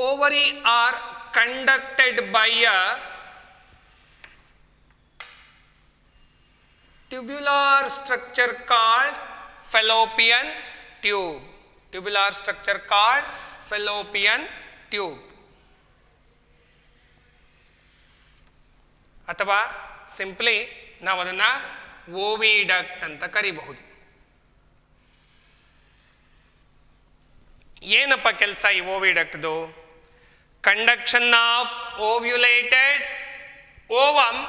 ovary are conducted by a tubular structure called fallopian tube. Tubular structure called fallopian tube. ಅಥವಾ simply ನಾವು ಅದನ್ನು oviduct ಅಂತ ಕರಿಬಹುದು. ಏನಪ್ಪ ಕೆಲಸ ಈ ಓವಿಡಕ್ಟ್ದು? Conduction of ovulated ovum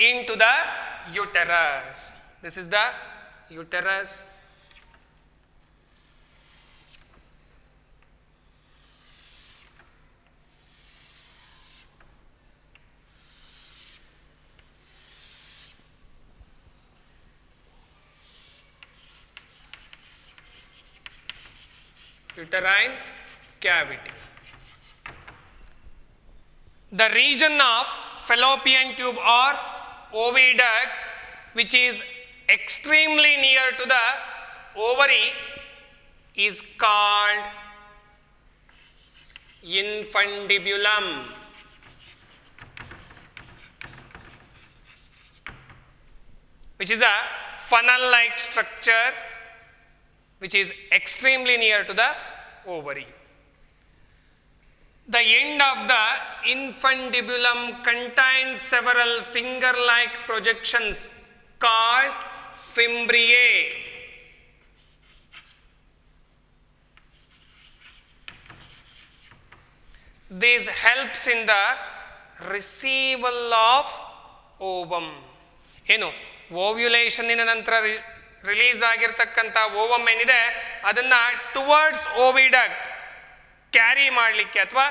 into the uterus. This is the uterus. Uterine cavity. The region of fallopian tube or oviduct which is extremely near to the ovary is called infundibulum. Which is a funnel-like structure which is extremely near to the ovary. The end of the infundibulum contains several finger-like projections called fimbriae. This helps in the receival of ovum. ಏನು ಓವ್ಯುಲೇಷನ್ನಿನ ನಂತರ release ಆಗಿರ್ತಕ್ಕಂಥ ovum ಏನಿದೆ ಅದನ್ನು towards ಓವಿಡಕ್ಟ್ carry ಮಾಡಲಿಕ್ಕೆ ಅಥವಾ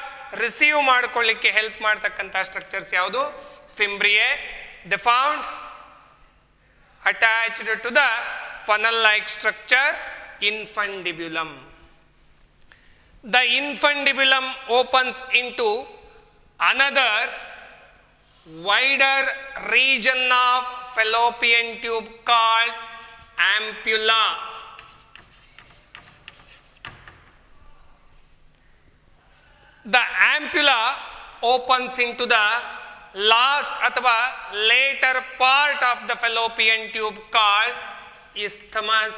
receive ಮಾಡಿಕೊಳ್ಳಿಕ್ಕೆ help ಮಾಡ್ತಕ್ಕಂಥ structures ಯಾವುದು? ಫಿಂಬ್ರಿಯೆ. ದೆ found attached to the funnel-like structure infundibulum. The infundibulum opens into another wider region of fallopian tube called ampulla. The ampulla opens into the last athva later part of the fallopian tube called isthmus.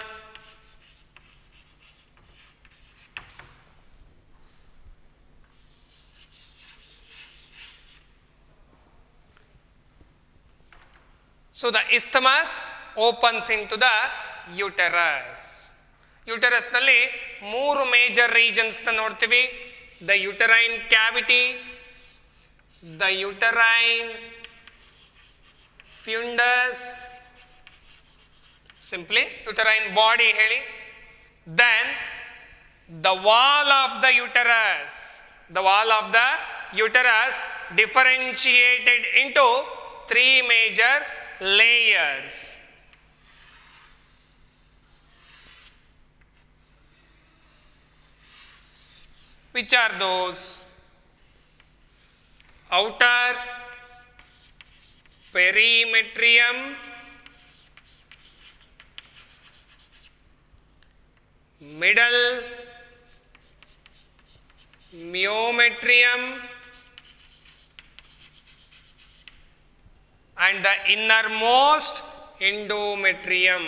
So the isthmus opens into the uterus. Uterus nalli ಮೂರು major regions na ನೋಡ್ತೀವಿ. The uterine cavity, the uterine fundus, simply uterine body heli. Then the wall of the uterus. The wall of the uterus differentiated into three major layers. Which are those? Outer perimetrium, middle myometrium, and the innermost endometrium.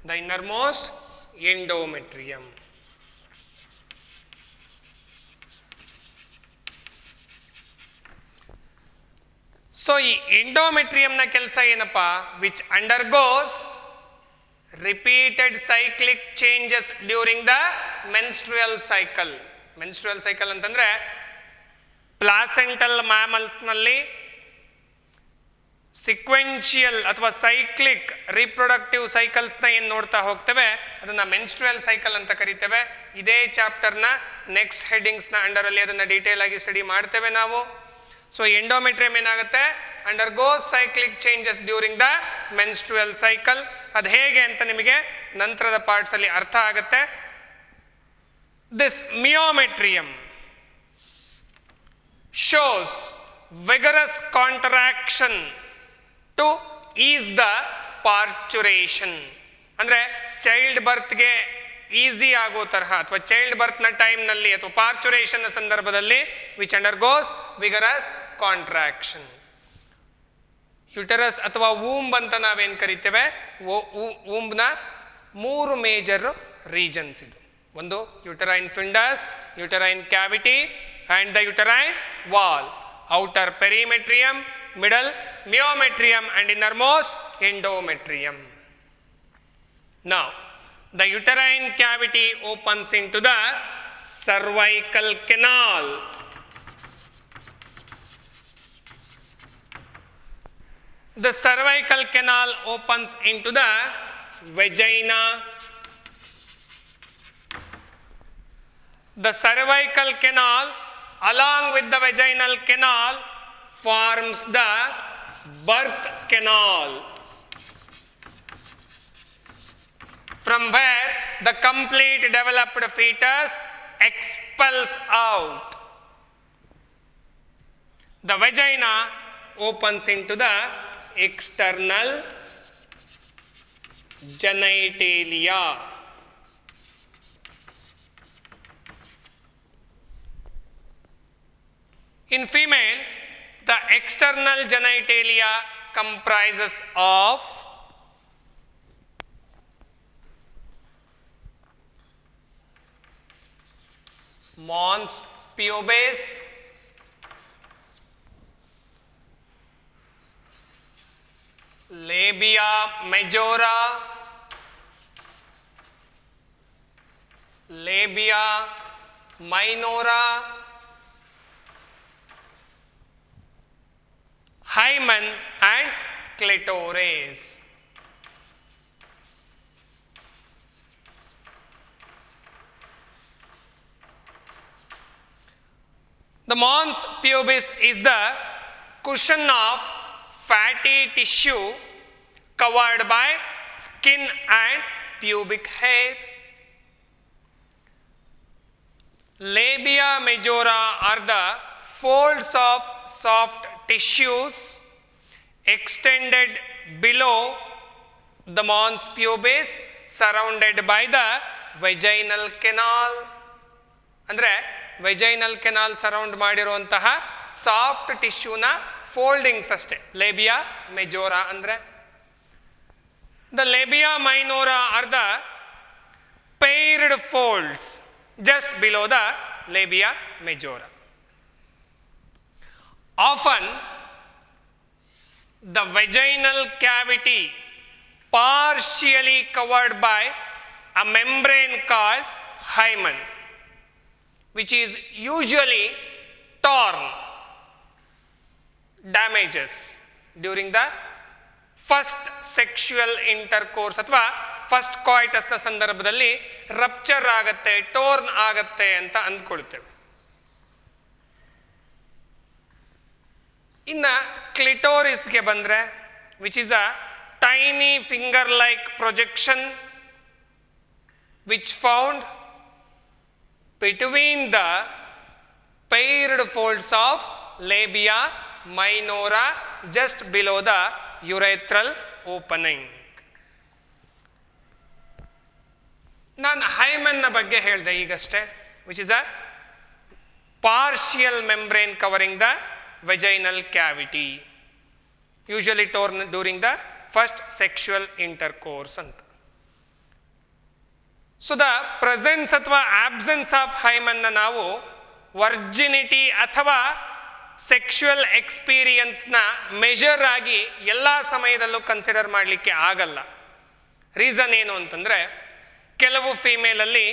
The innermost endometrium. So, ಈ ಎಂಡೋಮೆಟ್ರಿಯಂನ ಕೆಲಸ ಏನಪ್ಪ? Which undergoes repeated cyclic changes during the menstrual cycle. Menstrual cycle ಅಂತಂದ್ರೆ placental mammals ನಲ್ಲಿ sequential ಅಥವಾ cyclic reproductive ಸೈಕಲ್ಸ್ನ ಏನು ನೋಡ್ತಾ ಹೋಗ್ತೇವೆ ಅದನ್ನು ಮೆನ್ಸ್ಟ್ರುಯಲ್ ಸೈಕಲ್ ಅಂತ ಕರಿತೇವೆ. ಇದೇ ಚಾಪ್ಟರ್ನ ನೆಕ್ಸ್ಟ್ ಹೆಡ್ಡಿಂಗ್ಸ್ನ ಅಂಡರಲ್ಲಿ ಅದನ್ನು ಡೀಟೇಲ್ ಆಗಿ ಸ್ಟಡಿ ಮಾಡ್ತೇವೆ ನಾವು. ಸೊ ಎಂಡೋಮೆಟ್ರಿಯಮ್ ಏನಾಗುತ್ತೆ? Undergoes cyclic changes during the menstrual cycle. ಅದು ಹೇಗೆ ಅಂತ ನಿಮಗೆ ನಂತರದ ಪಾರ್ಟ್ಸಲ್ಲಿ ಅರ್ಥ ಆಗುತ್ತೆ. This myometrium shows vigorous contraction to ease the parturition. ಅಂದರೆ ಚೈಲ್ಡ್ ಬರ್ತ್ಗೆ ಈಸಿ ಆಗೋ ತರಹ ಅಥವಾ ಚೈಲ್ಡ್ ಬರ್ತ್ನ ಟೈಮ್ನಲ್ಲಿ ಅಥವಾ ಪಾರ್ಚುರೇಷನ್ನ ಸಂದರ್ಭದಲ್ಲಿ which undergoes vigorous contraction. Uterus ಅಥವಾ ವೂಂಬ್ ಅಂತ ನಾವೇನು ಕರಿತೇವೆ, ವೂಂಬ್ನ ಮೂರು ಮೇಜರ್ ರೀಜನ್ಸ್ ಇದು. ಒಂದು uterine fundus, uterine cavity and the uterine wall, outer perimetrium, middle myometrium and innermost endometrium. Now the uterine cavity opens into the cervical canal. The cervical canal opens into the vagina. The cervical canal along with the vaginal canal forms the birth canal, from where the complete developed fetus expels out. The vagina opens into the external genitalia. In female, the external genitalia comprises of mons pubis, labia majora, labia minora, hymen and clitoris. The mons pubis is the cushion of fatty tissue covered by skin and pubic hair. Labia majora are the folds of soft tissues extended below the mons pubis surrounded by the vaginal canal. ಅಂದರೆ vaginal canal surround ಮಾಡಿರುವಂತಹ soft ಟಿಶ್ಯೂನ foldings ಅಷ್ಟೇ labia majora ಅಂದರೆ. The labia minora are the paired folds just below the labia majora. Often the vaginal cavity partially covered by a membrane called hymen, which is usually torn, damages during the first sexual intercourse ಅಥವಾ first ಕಾಯ್ಟಸ್ನ ಸಂದರ್ಭದಲ್ಲಿ rupture ಆಗತ್ತೆ, torn ಆಗತ್ತೆ ಅಂತ ಅಂದ್ಕೊಳ್ತೇವೆ. ಇನ್ನು ಕ್ಲಿಟೋರಿಸ್ಗೆ ಬಂದರೆ, which is a tiny finger like projection which found between the paired folds of labia minora just below the urethral opening. ನಾನು ಹೈಮನ್ನ ಬಗ್ಗೆ ಹೇಳಿದೆ ಈಗಷ್ಟೇ, which is a partial membrane covering the vaginal cavity, usually torn during the first sexual intercourse ಅಂತ. So the presence ಅಥವಾ absence of ಹೈಮನ್ನ ನಾವು virginity ಅಥವಾ ಸೆಕ್ಷುವಲ್ ಎಕ್ಸ್ಪೀರಿಯನ್ಸ್ನ ಮೆಜರ್ ಆಗಿ ಎಲ್ಲ ಸಮಯದಲ್ಲೂ ಕನ್ಸಿಡರ್ ಮಾಡಲಿಕ್ಕೆ ಆಗಲ್ಲ. ರೀಸನ್ ಏನು ಅಂತಂದರೆ, ಕೆಲವು ಫೀಮೇಲಲ್ಲಿ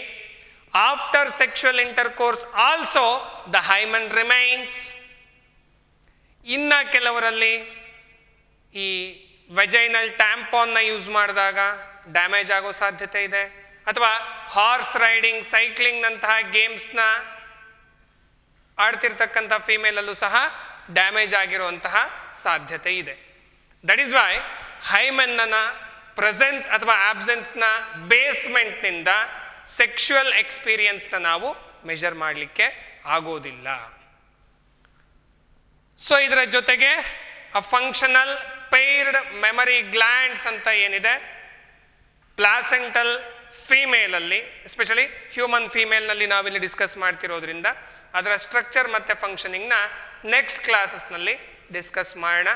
after sexual intercourse also the hymen remains. ಇನ್ನು ಕೆಲವರಲ್ಲಿ ಈ ವೆಜೈನಲ್ ಟ್ಯಾಂಪಾನ್ನ ಯೂಸ್ ಮಾಡಿದಾಗ ಡ್ಯಾಮೇಜ್ ಆಗೋ ಸಾಧ್ಯತೆ ಇದೆ, ಅಥವಾ ಹಾರ್ಸ್ ರೈಡಿಂಗ್, ಸೈಕ್ಲಿಂಗ್ನಂತಹ ಗೇಮ್ಸ್ನ ಆಡ್ತಿರ್ತಕ್ಕಂಥ ಫೀಮೇಲಲ್ಲೂ ಸಹ ಡ್ಯಾಮೇಜ್ ಆಗಿರುವಂತಹ ಸಾಧ್ಯತೆ ಇದೆ. ದಟ್ ಈಸ್ ವೈ ಹೈಮೆನ್ನ ಪ್ರೆಸೆನ್ಸ್ ಅಥವಾ ಆಬ್ಸೆನ್ಸ್ನ ಬೇಸ್ಮೆಂಟ್ನಿಂದ ಸೆಕ್ಷುವಲ್ ಎಕ್ಸ್ಪೀರಿಯನ್ಸ್ನ ನಾವು ಮೆಷರ್ ಮಾಡಲಿಕ್ಕೆ ಆಗೋದಿಲ್ಲ. ಸೊ ಇದರ ಜೊತೆಗೆ ಅ ಫಂಕ್ಷನಲ್ ಪೇರ್ಡ್ ಮೆಮರಿ ಗ್ಲ್ಯಾಂಡ್ಸ್ ಅಂತ ಏನಿದೆ, ಪ್ಲಾಸೆಂಟಲ್ ಫೀಮೇಲಲ್ಲಿ, ಎಸ್ಪೆಷಲಿ ಹ್ಯೂಮನ್ ಫೀಮೇಲ್ನಲ್ಲಿ ನಾವಿಲ್ಲಿ ಡಿಸ್ಕಸ್ ಮಾಡ್ತಿರೋದ್ರಿಂದ ಅದರ ಸ್ಟ್ರಕ್ಚರ್ ಮತ್ತು ಫಂಕ್ಷನಿಂಗ್ನ ನೆಕ್ಸ್ಟ್ ಕ್ಲಾಸಸ್ನಲ್ಲಿ ಡಿಸ್ಕಸ್ ಮಾಡೋಣ.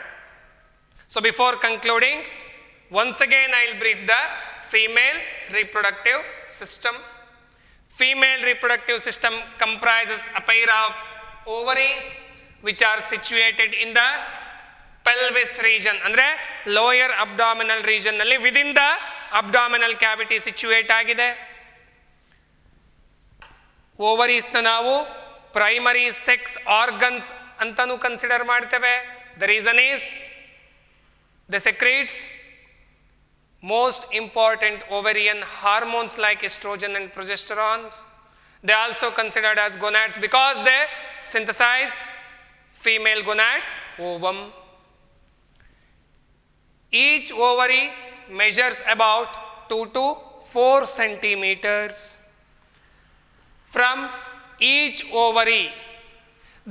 So before concluding, once again I will brief the female reproductive system. Female reproductive system comprises a pair of ovaries which are situated in the pelvis region, ಅಂದರೆ lower abdominal region ನಲ್ಲಿ within the abdominal cavity situate ಆಗಿದೆ. ಓವರೀಸ್ನ ನಾವು primary sex organs ಅಂತಲೂ consider ಮಾಡ್ತೇವೆ. The reason is the secretes most important ovarian hormones like estrogen and progesterone. They are also considered as gonads because they synthesize female gonad ovum. Each ovary measures about 2 to 4 centimeters. From each ovary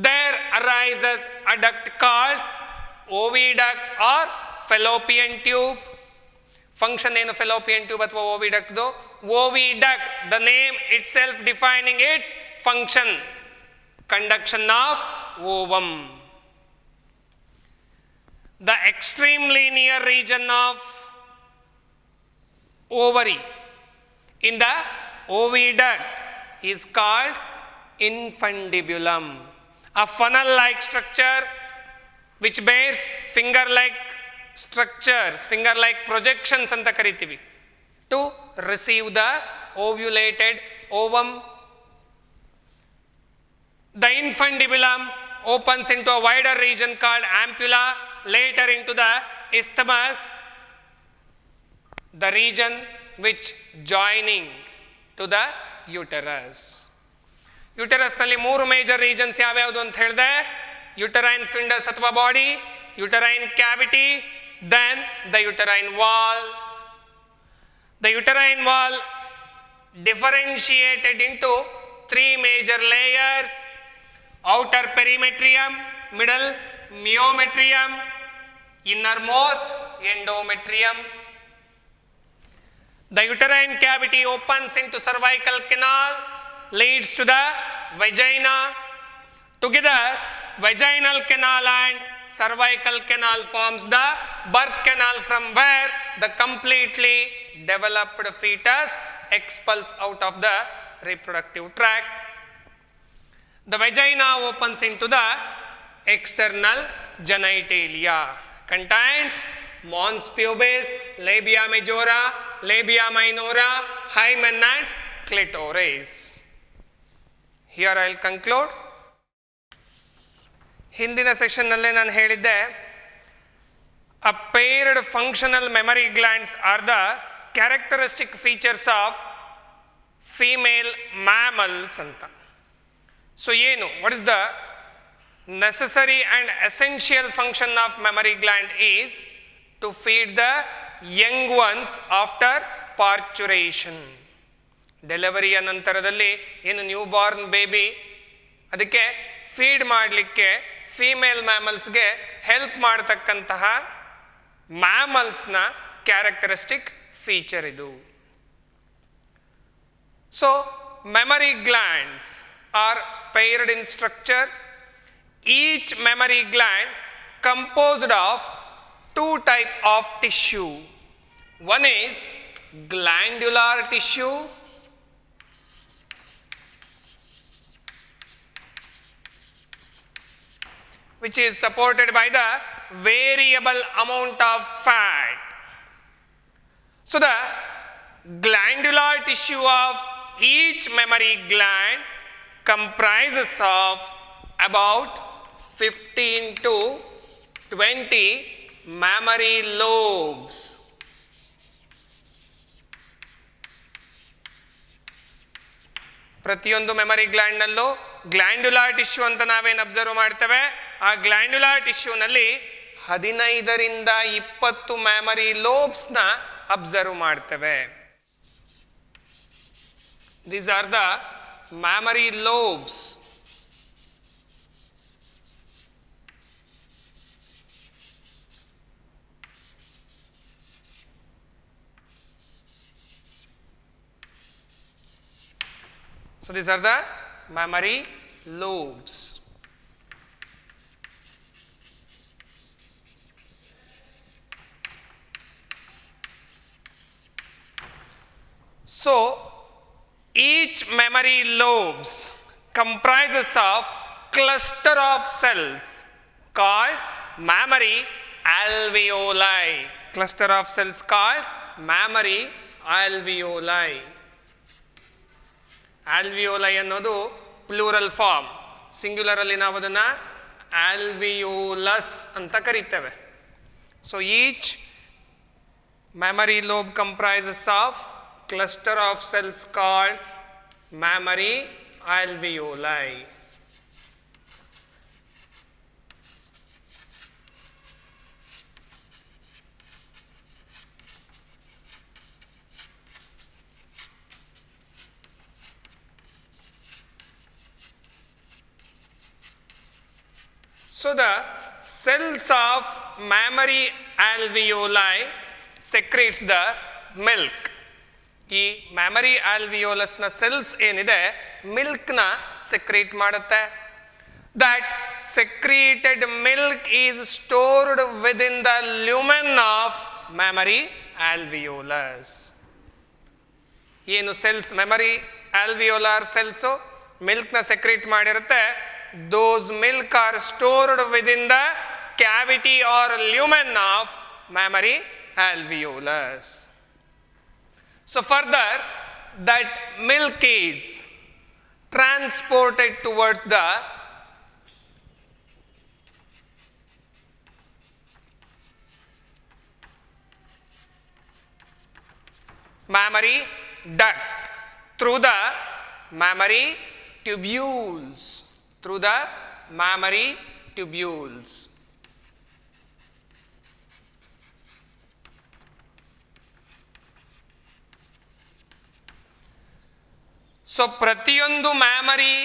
there arises a duct called oviduct or fallopian tube. Function ಏನು fallopian tube ಅಥವಾ ಓವಿಡಕ್ಟ್ದು? Oviduct, the name itself defining its function, conduction of ovum. The extremely near region of ovary in the oviduct is called infundibulum, a funnel-like structure which bears finger-like structures, finger-like projections anta karitivi, to receive the ovulated ovum. The infundibulum opens into a wider region called ampulla later into the isthmus, the region which joining to the uterus. ಯುಟರಸ್ನಲ್ಲಿ ಮೂರು major regions ಯಾವ್ಯಾವುದು ಅಂತ ಹೇಳಿದೆ, uterine fundus ಅಥವಾ body, uterine cavity, then the uterine wall. The uterine wall differentiated into three major layers: outer perimetrium, middle myometrium, innermost endometrium. The uterine cavity opens into cervical canal, leads to the vagina. Together, vaginal canal and cervical canal forms the birth canal, from where the completely developed fetus expels out of the reproductive tract. The vagina opens into the external genitalia, contains mons pubis, labia majora, labia minora, hymen and clitoris. Here I will conclude. ಹಿಂದಿನ ಸೆಷನ್ನಲ್ಲೇ ನಾನು ಹೇಳಿದ್ದೆ, a paired functional mammary glands are the characteristic features of female mammals ಅಂತ. So ಏನು, what is the necessary and essential function of mammary gland is to feed the young ones after parturition. ಡೆಲಿವರಿಯ ನಂತರದಲ್ಲಿ ಏನು new Born baby, ಅದಕ್ಕೆ feed ಮಾಡಲಿಕ್ಕೆ female ಮ್ಯಾಮಲ್ಸ್ಗೆ help ಮಾಡತಕ್ಕಂತಹ ಮ್ಯಾಮಲ್ಸ್ನ characteristic feature ಇದು. So memory glands are paired in structure. Each mammary gland composed of two type of tissue. One is glandular tissue, which is supported by the variable amount of fat. So the glandular tissue of each mammary gland comprises of about 15 to 20 mammary lobes. ಪ್ರತಿಯೊಂದು memory ಗ್ಲ್ಯಾಂಡ್ನಲ್ಲೂ glandular tissue ಅಂತ ನಾವೇನು observe ಮಾಡ್ತೇವೆ, ಆ glandular ಟಿಶ್ಯೂನಲ್ಲಿ 15ರಿಂದ 20 mammary ಲೋಬ್ಸ್ನ observe ಮಾಡ್ತೇವೆ. These are the mammary lobes. So these are the mammary lobes. So each mammary lobes comprises of cluster of cells called mammary alveoli. Cluster of cells called mammary alveoli. Alveoli ಅನ್ನೋದು plural form, singular ಅಲ್ಲಿ ನಾವು ಅದನ್ನು alveolus ಅಂತ ಕರೀತೇವೆ. So each mammary lobe comprises of cluster of cells called mammary alveoli. So the cells of mammary alveoli secretes the milk. ಈ mammary ಆಲ್ವಿಯೋಲಸ್ನ cells ಏನಿದೆ ಮಿಲ್ಕ್ನ ಸೆಕ್ರೀಟ್ ಮಾಡುತ್ತೆ. That secreted milk is stored within the lumen of mammary alveolus. ಏನು cells memory alveolar cells ಮಿಲ್ಕ್ನ secrete ಮಾಡಿರುತ್ತೆ, those milk are stored within the cavity or lumen of mammary alveolus. So further, that milk is transported towards the mammary duct through the mammary tubules, through the mammary tubules. So ಪ್ರತಿಯೊಂದು mammary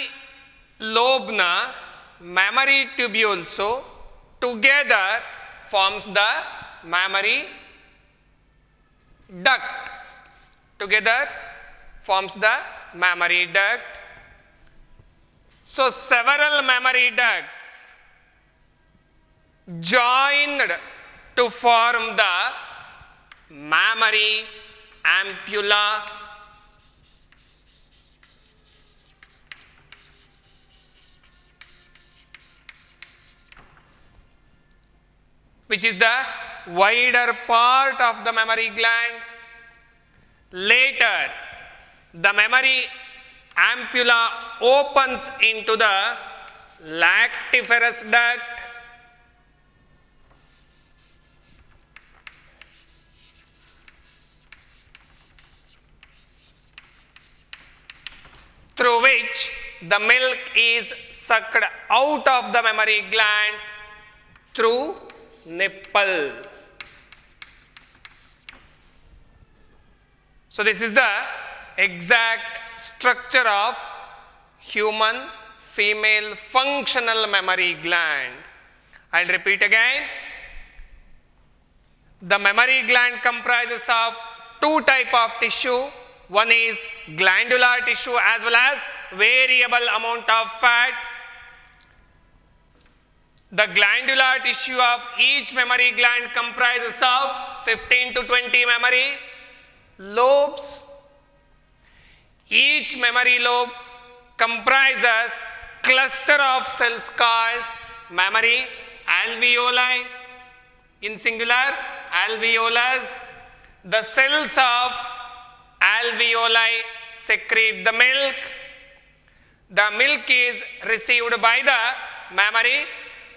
lobe na mammary tubules together forms the mammary duct, together forms the mammary duct. So several mammary ducts joined to form the mammary ampulla. Which is the wider part of the mammary gland. Later, the mammary ampulla opens into the lactiferous duct. Through which the milk is sucked out of the mammary gland through nipple. So this is the exact structure of human female functional mammary gland. I'll repeat again. The mammary gland comprises of two types of tissue. One is glandular tissue as well as variable amount of fat. The glandular tissue of each mammary gland comprises of 15 to 20 mammary lobes. Each mammary lobe comprises cluster of cells called mammary alveoli, in singular alveolus. The cells of alveoli secrete the milk. The milk is received by the mammary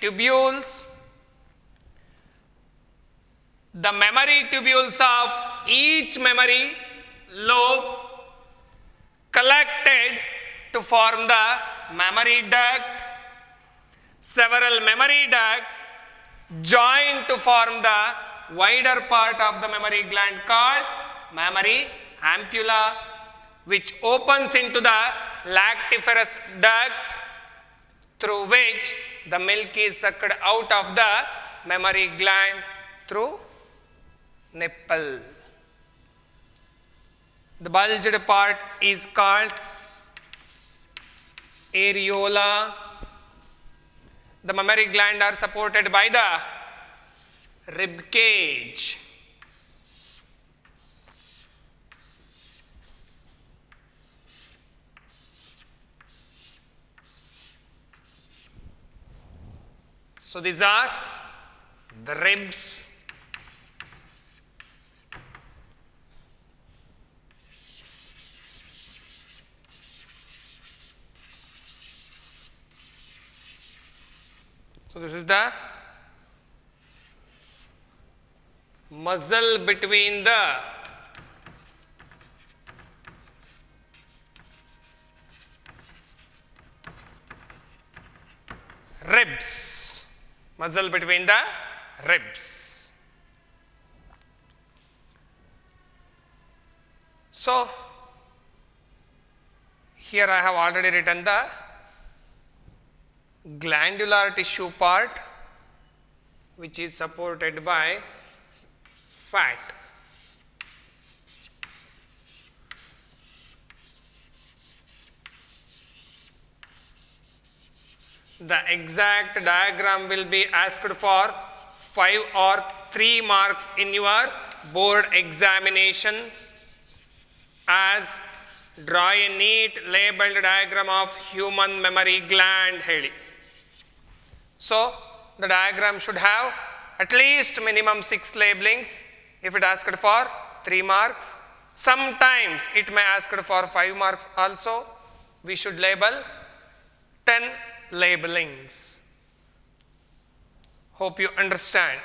tubules. The mammary tubules of each mammary lobe collected to form the mammary duct. Several mammary ducts join to form the wider part of the mammary gland called mammary ampulla, which opens into the lactiferous duct through which the milk is sucked out of the mammary gland through nipple. The bulged part is called areola. The mammary gland are supported by the rib cage. So these are the ribs. So this is the muscle between the ribs. Muscle between the ribs. So here I have already written the glandular tissue part, which is supported by fat. The exact diagram will be asked for 5 or 3 marks in your board examination, as draw a neat labeled diagram of human mammary gland heli. So the diagram should have at least minimum 6 labelings. If it asked for 3 marks, sometimes it may ask for 5 marks also. We should label 10 labelings. Hope you understand.